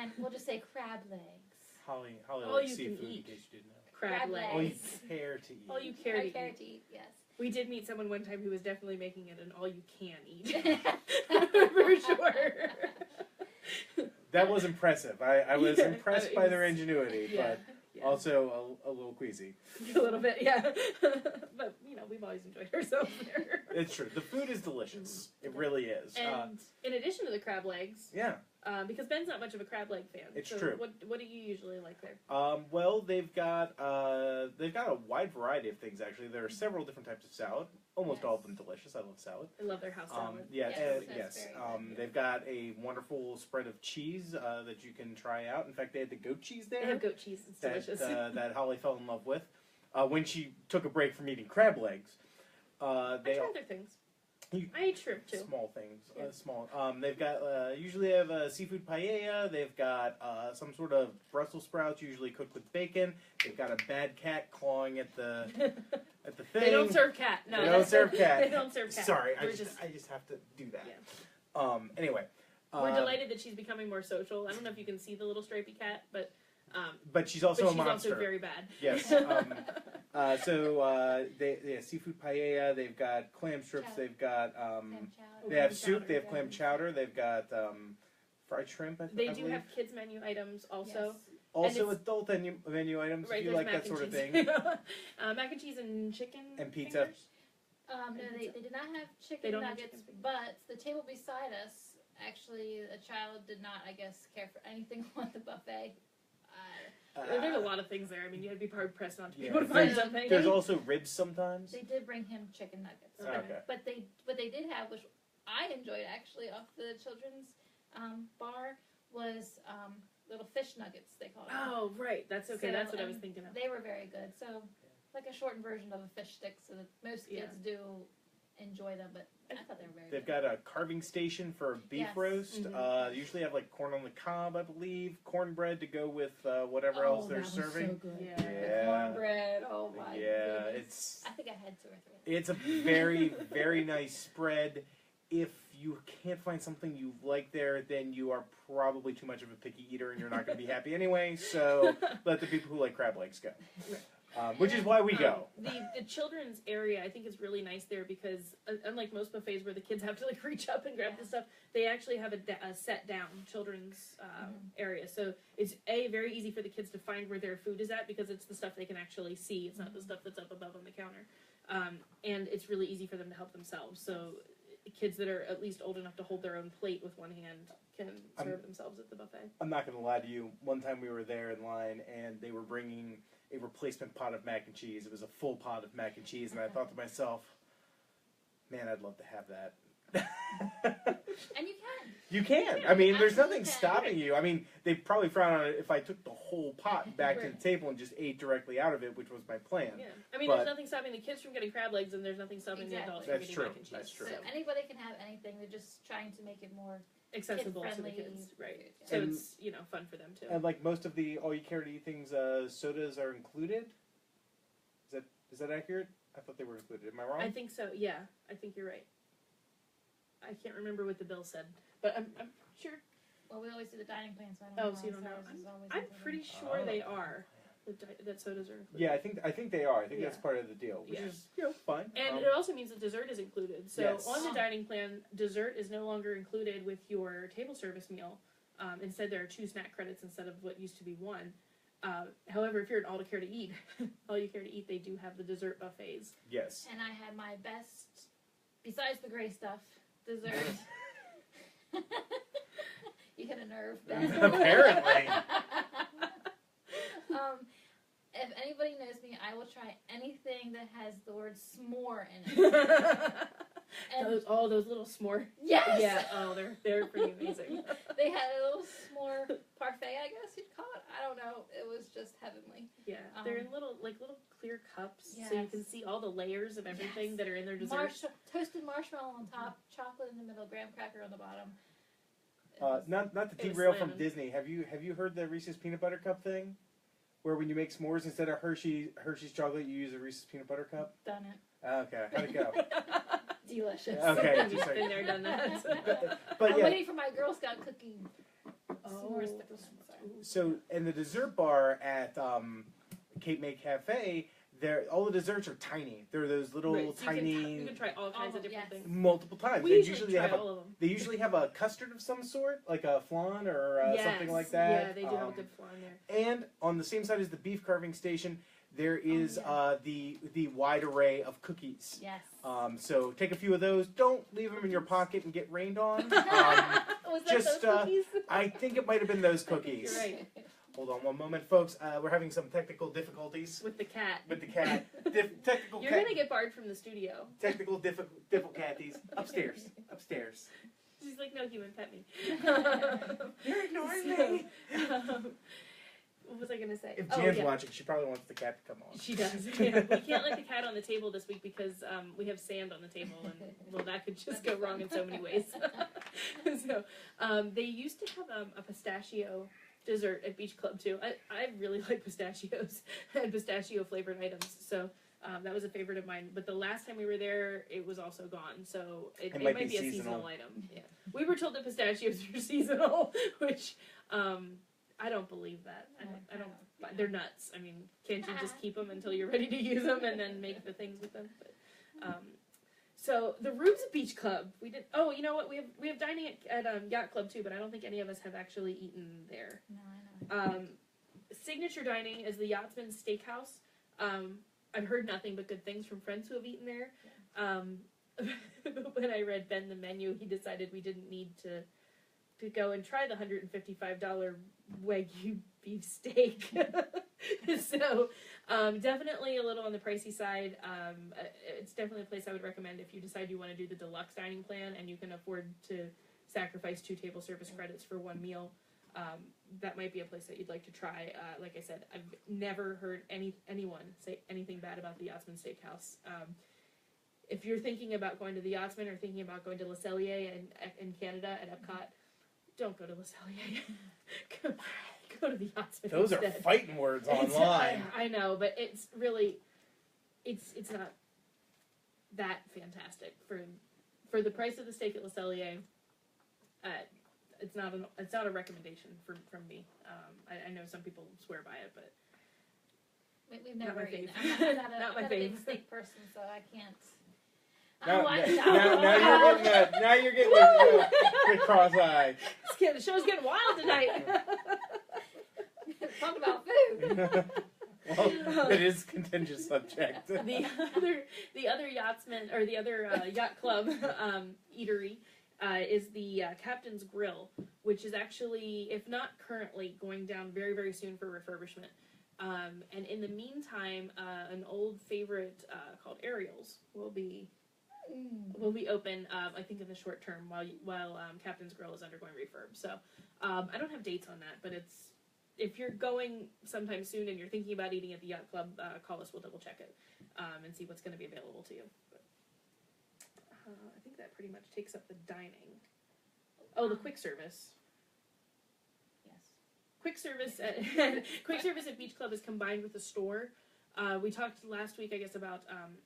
And we'll just say crab legs. Holly All likes you seafood, can in eat. case you didn't know. Crab legs. All you legs. care to eat. All you care to I care eat. to eat, yes. We did meet someone one time who was definitely making it an all-you-can-eat. For sure. That was impressive. I was Yeah, impressed it by their was- ingenuity, Yeah. but also a little queasy. A little bit, yeah. But, we've always enjoyed ourselves there. It's true. The food is delicious. It really is. And in addition to the crab legs, Yeah. because Ben's not much of a crab leg fan. It's so true. What do you usually like there? Well, they've got a wide variety of things. Actually, there are several different types of salad. Almost all of them delicious. I love salad. I love their house salad. Yes, that's yes. very good. They've got a wonderful spread of cheese that you can try out. In fact, they had the goat cheese there. They have goat cheese. It's delicious. That Holly fell in love with when she took a break from eating crab legs. I tried their things. I ate shrimp too. Small things, Yeah. small. They've got usually have a seafood paella. They've got some sort of Brussels sprouts, usually cooked with bacon. They've got a bad cat clawing at the thing. They don't serve cat. No, They don't serve cat. They don't serve cat. Sorry, I We're just have to do that. Yeah. Anyway, We're delighted that she's becoming more social. I don't know if you can see the little stripy cat, but she's also a she's monster. also very bad. Yes. They have seafood paella. They've got clam strips. Chowder. They've got Clam chowder. they have Clam soup. chowder, They have yeah. clam chowder. They've got fried shrimp. I They do believe. have kids menu items also. Yes. Also it's- adult menu items Right, if you there's like mac that and sort of cheese. thing. Mac and cheese and chicken And pizza. fingers? No, And they pizza. did not have They chicken don't have nuggets, chicken fingers. but the table beside us, actually, a child did not, I guess, care for anything on the buffet. There's a lot of things there. I mean, you had to be hard pressed not to be Yeah. able to find There's- something. There's also ribs sometimes. They did bring him chicken nuggets. Okay. But what they did have, which I enjoyed actually off the children's bar, was little fish nuggets, they call them. Oh, right. That's okay. So, That's what I was and thinking of. They were very good. So, like a shortened version of a fish stick, so that most Yeah. kids do enjoy them, but I thought they were very They've good. got a carving station for beef Yes. roast. Mhm. They usually have like corn on the cob, I believe. Cornbread to go with whatever Oh, else they're that was serving. So good. Yeah. The Yeah. cornbread. Oh my Yeah, goodness. I think I had 2 or 3. It's a very, very nice spread. If you can't find something you like there, then you are probably too much of a picky eater and you're not going to be happy anyway. So let the people who like crab legs go. Which is why we go. The children's area, I think, is really nice there because unlike most buffets where the kids have to like reach up and grab the stuff, they actually have a set down children's area. So it's very easy for the kids to find where their food is at because it's the stuff they can actually see. It's not the stuff that's up above on the counter, and it's really easy for them to help themselves. So kids that are at least old enough to hold their own plate with one hand can serve themselves at the buffet. I'm not going to lie to you. One time we were there in line and they were bringing a replacement pot of mac and cheese. It was a full pot of mac and cheese, and I thought to myself, man, I'd love to have that. And you can. You can. I mean, there's Absolutely nothing can. stopping you. I mean, they'd probably frown on it if I took the whole pot back to Right. the table and just ate directly out of it, which was my plan. Yeah, I mean, But- there's nothing stopping the kids from getting crab legs, and there's nothing stopping the adults from That's getting true. mac and cheese. That's true. So anybody can have anything. They're just trying to make it more Accessible to the kid-friendly kids, right? food, yeah. So And- it's fun for them too. And like most of the all-you-care-to-eat things, sodas are included. Is that accurate? I thought they were included. Am I wrong? I think so. Yeah, I think you're right. I can't remember what the bill said, but I'm sure. Well, we always do the dining plan, so I don't Oh, know. so you don't know. Ours is always I'm included. pretty sure Oh. they are. That sodas are included. Yeah, I think they are. I think that's Yeah. part of the deal, which Yeah. is fun. And it also means that dessert is included. So Yes. on the Oh. dining plan, dessert is no longer included with your table service meal. Instead, there are 2 snack credits instead of what used to be 1. However, if you're an all you care to eat, they do have the dessert buffets. Yes. And I had my best, besides the gray stuff, dessert. You hit a nerve, Ben. Apparently. s'more in it. And those little s'more. yes! Yeah, they're pretty amazing. They had a little s'more parfait, I guess you'd call it. I don't know. It was just heavenly. Yeah, they're in little clear cups, so you can see all the layers of everything that are in their desserts. Toasted marshmallow on top, chocolate in the middle, graham cracker on the bottom. Not to derail from Disney. Have you heard the Reese's peanut butter cup thing, where when you make s'mores instead of Hershey's chocolate, you use a Reese's peanut butter cup? Done it. Okay, how'd it go? Delicious. Okay, Just been there, done that. but I'm yeah. waiting for my Girl Scout cookie. S'mores stick with them, sorry. So in the dessert bar at Cape May Cafe, all the desserts are tiny. They're those little tiny. You can try all kinds of different things. Multiple times. We usually try all of them. They usually have a custard of some sort, like a flan or something like that. Yeah, they do have a good flan there. And on the same side as the beef carving station, there is the wide array of cookies. Yes. So take a few of those. Don't leave them in your pocket and get rained on. Was that just those cookies? I think it might have been those cookies. You're right. Hold on one moment, folks. We're having some technical difficulties With the cat. with the cat. Technical. You're gonna get barred from the studio. Technical difficulties. Upstairs. She's like, no human, pet me. You're ignoring me. What was I gonna say? If Jan's watching, she probably wants the cat to come on. She does. Yeah. We can't let the cat on the table this week because we have sand on the table, and well, that could just go wrong in so many ways. So they used to have a pistachio dessert at Beach Club too. I really like pistachios and pistachio flavored items, so that was a favorite of mine. But the last time we were there, it was also gone, so it might be a seasonal item. Yeah, we were told that pistachios are seasonal, which I don't believe that. I don't. They're nuts. I mean, can't you just keep them until you're ready to use them and then make the things with them? But, so the rooms at Beach Club, we did. Oh, you know what? We have dining at Yacht Club too, but I don't think any of us have actually eaten there. No, I know. Signature dining is the Yachtsman Steakhouse. I've heard nothing but good things from friends who have eaten there. When I read Ben the menu, he decided we didn't need to go and try the $155 Wagyu beef steak. So definitely a little on the pricey side. It's definitely a place I would recommend if you decide you want to do the deluxe dining plan and you can afford to sacrifice 2 table service credits for 1 meal. That might be a place that you'd like to try. Like I said, I've never heard anyone say anything bad about the Yachtsman Steakhouse. If you're thinking about going to the Yachtsman or thinking about going to Le Cellier in Canada at Epcot, don't go to Le Cellier. Go to the Yachtsman. Those instead. are fighting words online. I know, but it's really, it's not that fantastic for the price of the steak at Le Cellier. It's not a recommendation from me. I know some people swear by it, but We've never my eaten. fave. I'm Not my not a big fave. steak person, so I can't. Now you're getting the cross-eyed. The show's getting wild tonight. Talk about food. Well, it is a contentious subject. The other yachtsman or the other yacht club eatery is the Captain's Grill, which is actually, if not currently, going down very, very soon for refurbishment. And in the meantime, an old favorite called Ariel's will be open. I think in the short term while Captain's Grill is undergoing refurb. So I don't have dates on that, but if you're going sometime soon and you're thinking about eating at the yacht club, call us. We'll double check it and see what's going to be available to you. But, I think that pretty much takes up the dining. Oh, the quick service. Quick service at Beach Club is combined with the store. We talked last week, I guess, about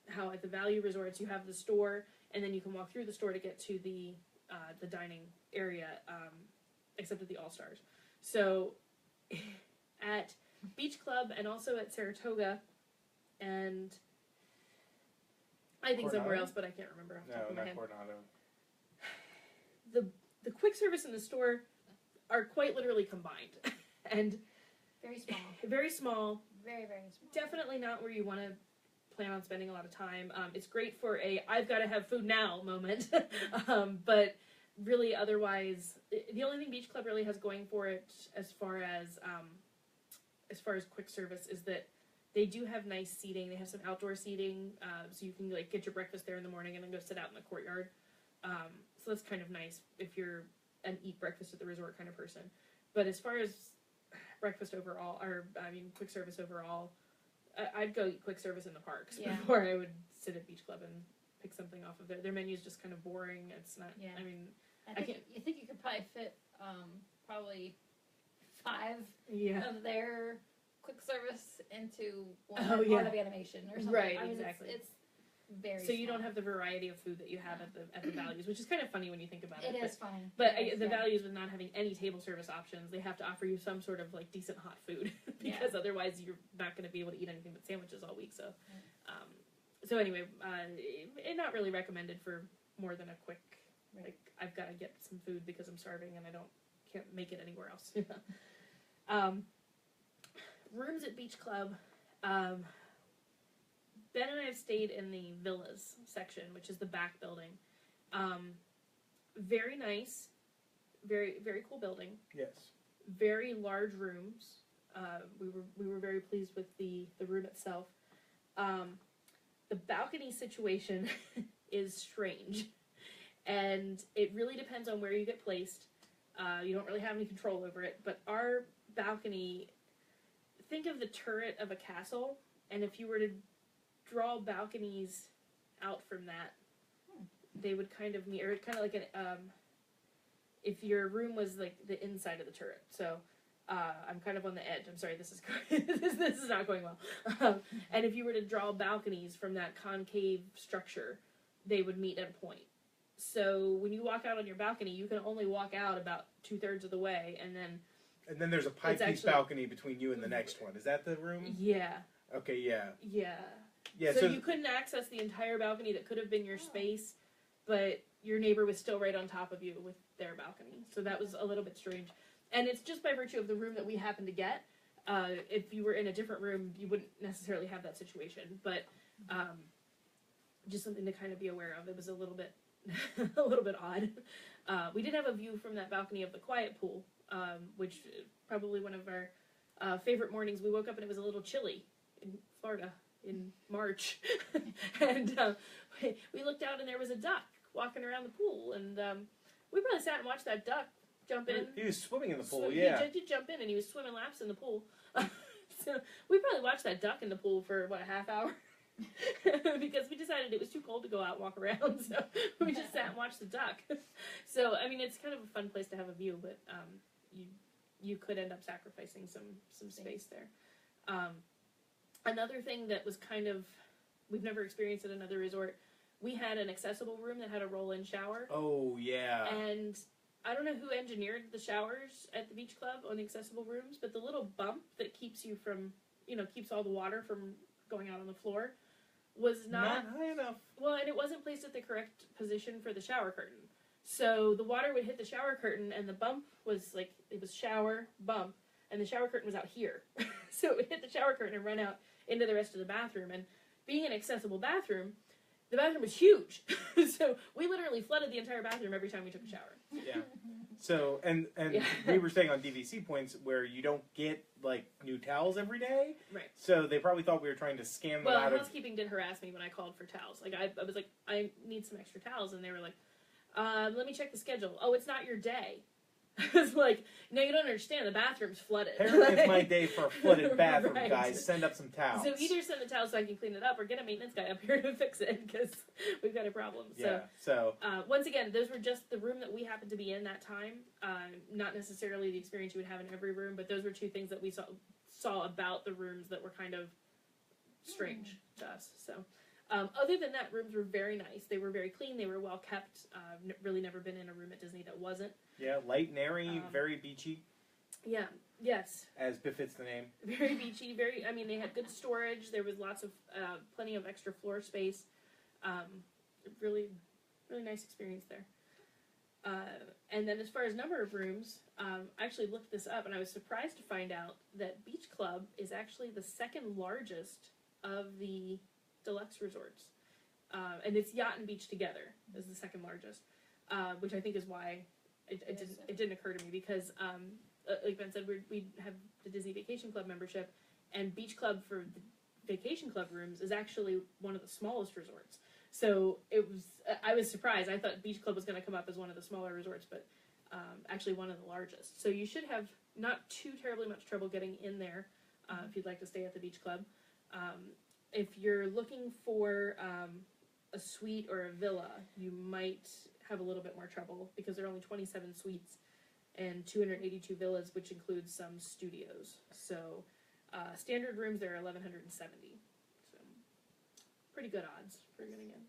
how at the value resorts you have the store, and then you can walk through the store to get to the dining area, except at the All Stars. So at Beach Club and also at Saratoga, and I think Coronado? somewhere else, but I can't remember off the top of my head. Coronado. The quick service and the store are quite literally combined. And Very small. very small. Very, very small. Definitely not where you want to plan on spending a lot of time. It's great for a I've got to have food now moment. But really otherwise, the only thing Beach Club really has going for it as far as quick service is that They do have nice seating. They have some outdoor seating, so you can like get your breakfast there in the morning and then go sit out in the courtyard. So that's kind of nice if you're an eat breakfast at the resort kind of person. But as far as breakfast overall, or I mean quick service overall, I'd go eat quick service in the parks before I would sit at Beach Club and pick something off of there. Their menu is just kind of boring. It's not. Yeah. I mean, I think you could probably fit probably 5 of their quick service into one part of animation or something. Right, I mean, exactly. It's very. So you don't have the variety of food that you have at the values, which is kind of funny when you think about it. It is funny. But the values with not having any table service options, they have to offer you some sort of like decent hot food because otherwise you're not going to be able to eat anything but sandwiches all week. So, so anyway, not really recommended for more than a quick. Like I've got to get some food because I'm starving and can't make it anywhere else. Rooms at Beach Club. Ben and I have stayed in the villas section, which is the back building. Very nice, very very cool building. Yes. Very large rooms. We were very pleased with the room itself. The balcony situation is strange, and it really depends on where you get placed. You don't really have any control over it, but our balcony. Think of the turret of a castle, and if you were to draw balconies out from that, they would kind of mirror, kind of like if your room was like the inside of the turret. So I'm kind of on the edge. I'm sorry, this is this is not going well. And if you were to draw balconies from that concave structure, they would meet at a point. So when you walk out on your balcony, you can only walk out about 2/3 of the way, and then there's a pie-piece balcony between you and the next one. Is that the room? Yeah. Okay, yeah. Yeah. Yeah, so you couldn't access the entire balcony that could have been your space, but your neighbor was still right on top of you with their balcony. So that was a little bit strange. And it's just by virtue of the room that we happened to get. If you were in a different room, you wouldn't necessarily have that situation. But just something to kind of be aware of. It was a little bit a little bit odd. We did have a view from that balcony of the quiet pool, which probably one of our favorite mornings. We woke up and it was a little chilly in Florida in March. And we looked out and there was a duck walking around the pool. And we probably sat and watched that duck jump in. He was swimming in the pool, He did jump in and he was swimming laps in the pool. So we probably watched that duck in the pool for, a half hour? Because we decided it was too cold to go out and walk around, so we just sat and watched the duck. So, I mean, it's kind of a fun place to have a view, but you could end up sacrificing some space there. Another thing that was kind of, we've never experienced at another resort, we had an accessible room that had a roll-in shower. Oh, yeah. And I don't know who engineered the showers at the beach club on the accessible rooms, but the little bump that keeps you from, keeps all the water from going out on the floor was not high enough. Well, and it wasn't placed at the correct position for the shower curtain. So the water would hit the shower curtain, and the bump was it was shower, bump, and the shower curtain was out here. So it would hit the shower curtain and run out into the rest of the bathroom. And being an accessible bathroom, the bathroom was huge. So we literally flooded the entire bathroom every time we took a shower. Yeah. So, and we were staying on DVC points where you don't get, new towels every day. Right. So they probably thought we were trying to scam them out of... housekeeping did harass me when I called for towels. I was like, I need some extra towels. And they were like, let me check the schedule. Oh, it's not your day. I was like, no, you don't understand. The bathroom's flooded. Apparently it's my day for a flooded bathroom, right. Guys. Send up some towels. So either send the towels so I can clean it up or get a maintenance guy up here to fix it because we've got a problem. Yeah, so once again, those were just the room that we happened to be in that time. Not necessarily the experience you would have in every room, but those were two things that we saw about the rooms that were kind of strange to us. So other than that, rooms were very nice. They were very clean. They were well kept. Really never been in a room at Disney that wasn't. Yeah, light and airy, very beachy. Yeah, yes. As befits the name. Very beachy, they had good storage. There was plenty of extra floor space. Really, really nice experience there. And then as far as number of rooms, I actually looked this up and I was surprised to find out that Beach Club is actually the second largest of the deluxe resorts. And it's Yacht and Beach together is the second largest, which I think is why it didn't occur to me because, like Ben said, we have the Disney Vacation Club membership, and Beach Club for vacation club rooms is actually one of the smallest resorts. So I was surprised. I thought Beach Club was going to come up as one of the smaller resorts, but actually one of the largest. So you should have not too terribly much trouble getting in there if you'd like to stay at the Beach Club. If you're looking for a suite or a villa, you might have a little bit more trouble because there are only 27 suites and 282 villas, which includes some studios. So standard rooms, there are 1,170. So pretty good odds for getting in.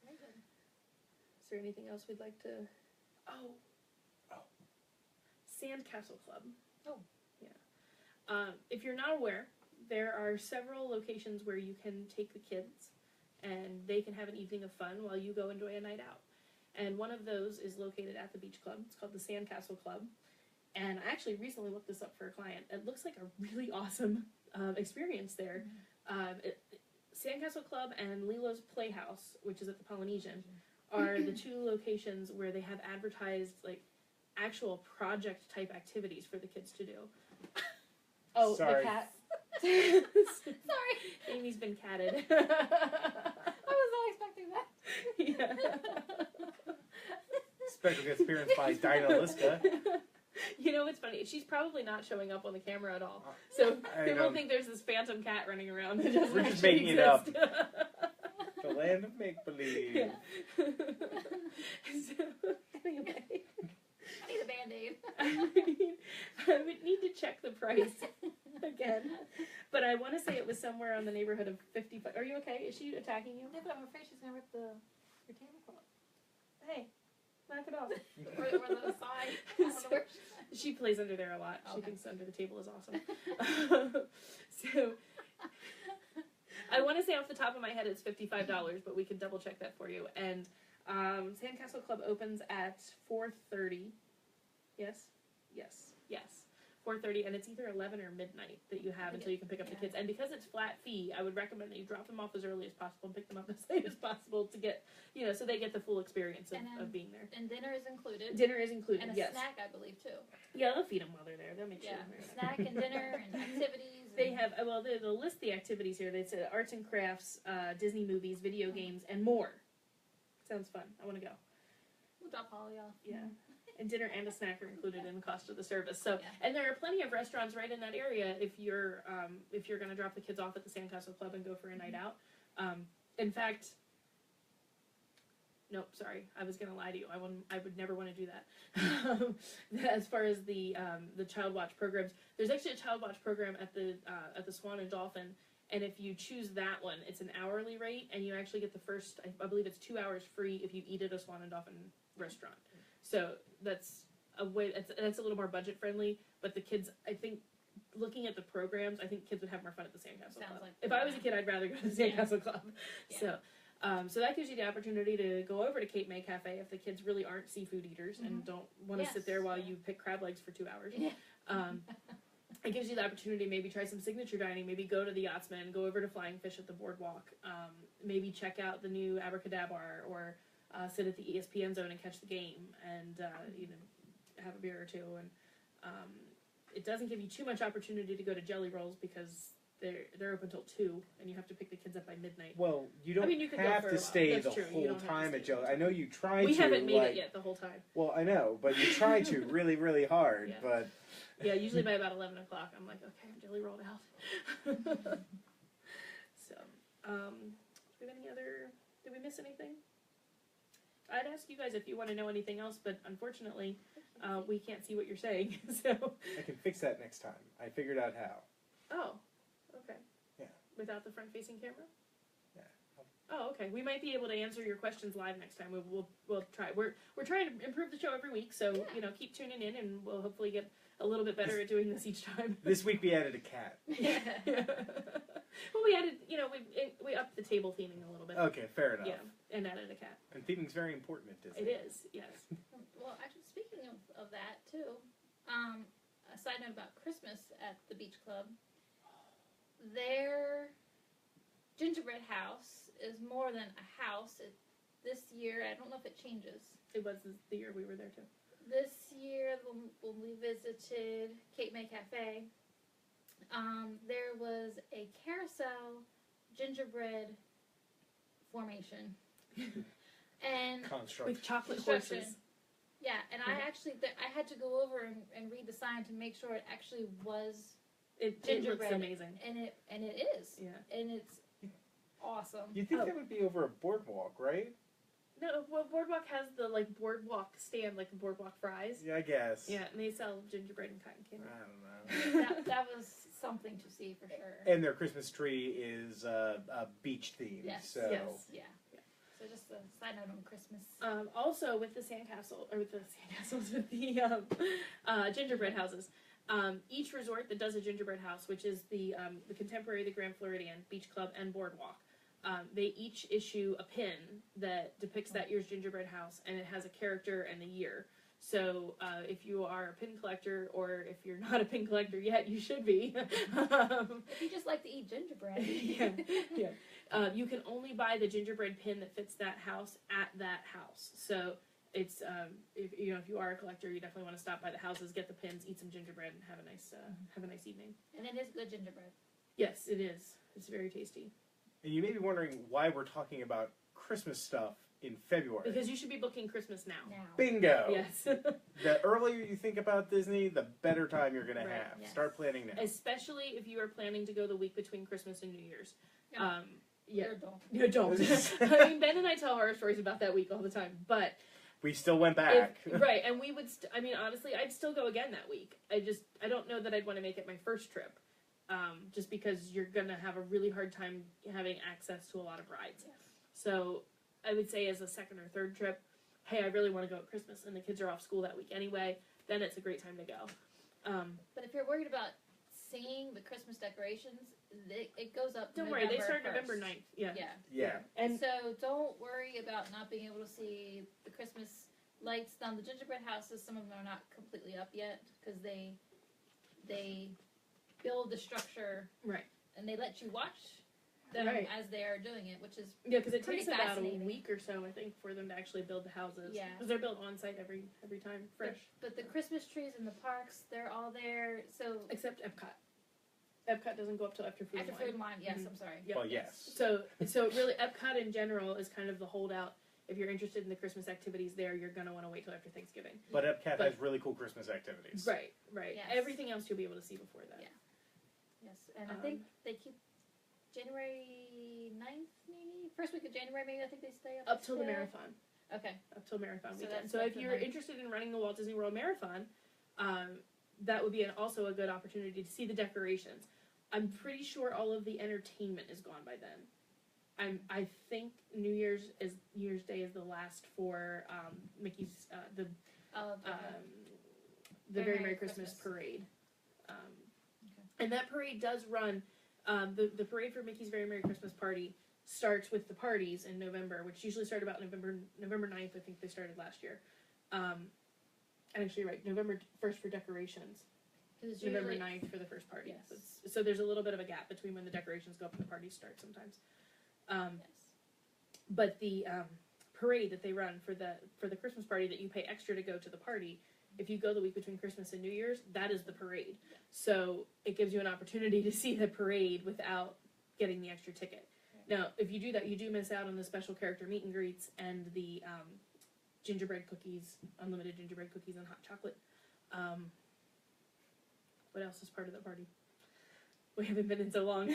Very good. Is there anything else we'd like to... Oh. Sandcastle Club. Oh. Yeah. If you're not aware, there are several locations where you can take the kids and they can have an evening of fun while you go enjoy a night out. And one of those is located at the Beach Club. It's called the Sandcastle Club. And I actually recently looked this up for a client. It looks like a really awesome experience there. Sandcastle Club and Lilo's Playhouse, which is at the Polynesian, are the two locations where they have advertised like actual project type activities for the kids to do. Oh, Sorry. the cat. Sorry. Amy's been catted. I was not expecting that. Yeah. Special guest appearance by Dinah Liska. You know what's funny? She's probably not showing up on the camera at all. So people think there's this phantom cat running around that doesn't We're just actually making it up. exist. The land of make-believe. Yeah. So, anyway. I need a Band-Aid. I would need to check the price again. But I want to say it was somewhere on the neighborhood of 55. Are you okay? Is she attacking you? Yeah, but I'm afraid she's going to rip your tablecloth. Hey, knock it off. or the side. I don't know where She plays under there a lot. She Okay. thinks under the table is awesome. So, I want to say off the top of my head it's $55, but we can double check that for you. And Sandcastle Club opens at 4:30. Yes? Yes. 4:30, and it's either 11 or midnight that you have until you can pick up the kids. And because it's flat fee, I would recommend that you drop them off as early as possible and pick them up as late as possible to get, so they get the full experience of being there. And dinner is included. Dinner is included, And a yes. snack, I believe, too. Yeah, they'll feed them while they're there. They'll make sure. Yeah, they're there. snack and dinner and activities. They have, they'll list the activities here. They said arts and crafts, Disney movies, video games, and more. Sounds fun. I want to go. We'll drop Holly off. Yeah. And dinner and a snack are included in the cost of the service. So, Yeah. and there are plenty of restaurants right in that area if you're going to drop the kids off at the Sandcastle Club and go for a night out. In fact, nope, sorry, I was going to lie to you. I would never want to do that. As far as the Child Watch programs, there's actually a Child Watch program at the Swan and Dolphin. And if you choose that one, it's an hourly rate, and you actually get the first, I believe it's 2 hours free if you eat at a Swan and Dolphin restaurant. So that's a way, that's a little more budget friendly, but the kids, I think, looking at the programs, I think kids would have more fun at the Sandcastle Club. Like if I was a kid, I'd rather go to the Sandcastle Club. Yeah. So that gives you the opportunity to go over to Cape May Cafe if the kids really aren't seafood eaters and don't want to sit there while you pick crab legs for 2 hours. Yeah. It gives you the opportunity to maybe try some signature dining, maybe go to the Yachtsman, go over to Flying Fish at the Boardwalk, maybe check out the new Abracadabra, or sit at the ESPN Zone and catch the game, and have a beer or two. And it doesn't give you too much opportunity to go to Jelly Rolls because they're open till 2, and you have to pick the kids up by midnight. Well, you don't you could go have for a to while. stay That's the true. You whole don't have to time stay at the whole Jelly. I know you try we to. haven't made it yet the whole time. Well, I know, but you try to really, really hard. Yeah. But Yeah, usually by about 11 o'clock, I'm like, okay, I'm Jelly Rolled out. So, do we have any other? Did we miss anything? I'd ask you guys if you want to know anything else, but unfortunately, we can't see what you're saying. So. I can fix that next time. I figured out how. Oh, okay. Yeah. Without the front-facing camera? Yeah. Oh, okay. We might be able to answer your questions live next time. We'll try. We're trying to improve the show every week, so keep tuning in, and we'll hopefully get a little bit better at doing this each time. This week we added a cat. Yeah. Well, we added, we upped the table theming a little bit. Okay, fair enough. Yeah, and added a cat. And theming's very important at Disney. It is, yes. Well, actually, speaking of that, too, a side note about Christmas at the Beach Club, their gingerbread house is more than a house. This year, I don't know if it changes. It was the year we were there, too. This year, when we visited Cape May Cafe, There was a carousel gingerbread formation. And Construct. With chocolate construction. horses. Yeah, and I actually I had to go over and read the sign to make sure it actually was It looks gingerbread. amazing. and it is. Yeah. And it's awesome. You think Oh. that would be over a boardwalk, right? No, well, Boardwalk has the like boardwalk stand, like the boardwalk fries. Yeah, I guess. Yeah, and they sell gingerbread and cotton I candy. don't know. that was something to see for sure. And their Christmas tree is beach themed. Yes. So. Yes. Yeah. So just a side note on Christmas. Also, with the sandcastle, or with the sandcastles, with the gingerbread houses, each resort that does a gingerbread house, which is the Contemporary, the Grand Floridian, Beach Club, and Boardwalk, they each issue a pin that depicts that year's gingerbread house, and it has a character and the year. So if you are a pin collector, or if you're not a pin collector yet, you should be. If you just like to eat gingerbread. yeah. You can only buy the gingerbread pin that fits that house at that house. So it's if you are a collector, you definitely want to stop by the houses, get the pins, eat some gingerbread, and have a nice evening. And it is good gingerbread. Yes, it is. It's very tasty. And you may be wondering why we're talking about Christmas stuff in February. Because you should be booking Christmas now. Bingo! Yes. The earlier you think about Disney, the better time you're going to Right. have. Yes. Start planning now. Especially if you are planning to go the week between Christmas and New Year's. Yeah. Yeah. You're dull. No, don't. I mean, Ben and I tell horror stories about that week all the time, but We still went back. right, and we would. I mean, honestly, I'd still go again that week. I don't know that I'd want to make it my first trip, just because you're gonna have a really hard time having access to a lot of rides. Yes. So I would say as a second or third trip, hey, I really want to go at Christmas, and the kids are off school that week anyway. Then it's a great time to go. But if you're worried about seeing the Christmas decorations, it goes up. Don't worry, they start 1st. November 9th. Yeah. Yeah. Yeah. And So don't worry about not being able to see the Christmas lights. Now the gingerbread houses, some of them are not completely up yet because they build the structure right. and they let you watch them Right. as they are doing it, which is Yeah, because it Pretty takes about a fascinating. week or so, I think, for them to actually build the houses. Yeah. Because they're built on site every time, fresh. But the Christmas trees in the parks, they're all there. So Except Epcot. Epcot doesn't go up till after Food after and Food Wine. and Wine, yes, Mhm. I'm sorry. Yep. Well, yes. So really, Epcot in general is kind of the holdout. If you're interested in the Christmas activities there, you're going to want to wait till after Thanksgiving. But Epcot But- has really cool Christmas activities. Right. Yes. Everything else you'll be able to see before that. Yeah. Yes, and I think they keep January 9th, maybe? First week of January, maybe I think they stay up. Up till the still. marathon. Okay. Up till marathon So weekend. that's So like if the you're 9th. interested in running the Walt Disney World Marathon, that would be also a good opportunity to see the decorations. I'm pretty sure all of the entertainment is gone by then. I think New Year's Day is the last for Mickey's the Very Merry Christmas parade. And that parade does run. The parade for Mickey's Very Merry Christmas Party starts with the parties in November, which usually start about November 9th. I think they started last year. Actually, right, November 1st for decorations. November 9th for the first party. Yes. So there's a little bit of a gap between when the decorations go up and the parties start sometimes. Yes. But the parade that they run for the Christmas party that you pay extra to go to the party, if you go the week between Christmas and New Year's, that is the parade. So it gives you an opportunity to see the parade without getting the extra ticket. Now, if you do that, you do miss out on the special character meet and greets and the gingerbread cookies, unlimited gingerbread cookies and hot chocolate. What else is part of the party? We haven't been in so long.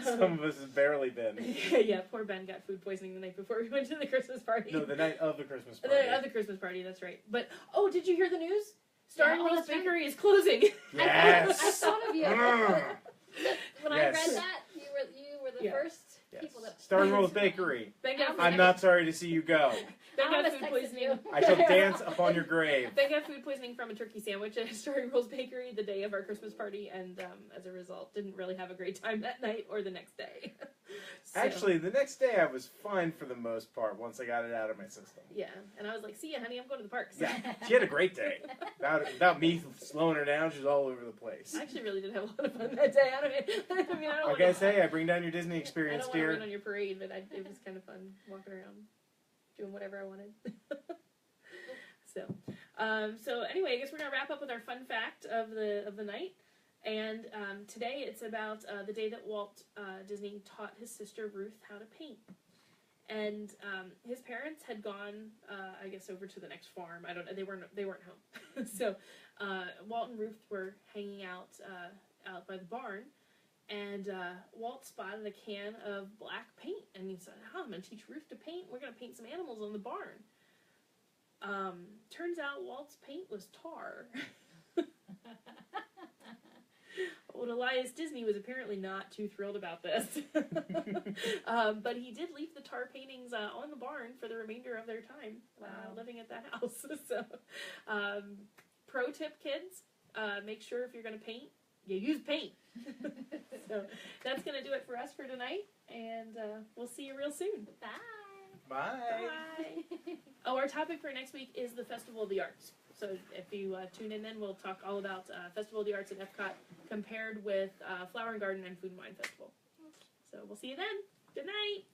Some of us have barely been. Yeah, poor Ben got food poisoning the night before we went to the Christmas party. No, the night of the Christmas party. The Christmas party, that's right. But, did you hear the news? Star and Yeah, Rose that's right. Bakery is closing. Yes. I thought of you. Mm. When Yes. I read that, you were the Yeah. first Yes. people that. Star and Rolls Bakery. Ben got, I'm not sorry to see you go. Ben I'm got gonna food text poisoning. you. I shall dance upon your grave. Ben got food poisoning from a turkey sandwich at Star and Rolls Bakery the day of our Christmas party, and as a result, didn't really have a great time that night or the next day. So, Actually, the next day I was fine for the most part once I got it out of my system. yeah, and I was like, "See ya, honey. I'm going to the parks." Yeah, she had a great day. Without me slowing her down, she was all over the place. I actually really did have a lot of fun that day. I don't Like I say, I bring down your Disney I experience, don't want to dear. run on your parade, but it was kind of fun walking around, doing whatever I wanted. So anyway, I guess we're gonna wrap up with our fun fact of the night. And today it's about the day that Walt Disney taught his sister Ruth how to paint. And his parents had gone, I guess, over to the next farm. I don't know. They weren't home. So Walt and Ruth were hanging out out by the barn, and Walt spotted a can of black paint, and he said, "Oh, I'm gonna teach Ruth to paint. We're gonna paint some animals on the barn." Turns out Walt's paint was tar. Old Elias Disney was apparently not too thrilled about this. But he did leave the tar paintings on the barn for the remainder of their time living at that house. So, pro tip, kids, make sure if you're going to paint, you use paint. So that's going to do it for us for tonight, and we'll see you real soon. Bye. Bye. Bye. Oh, our topic for next week is the Festival of the Arts. So if you tune in, then we'll talk all about Festival of the Arts at Epcot compared with Flower and Garden and Food and Wine Festival. So we'll see you then. Good night.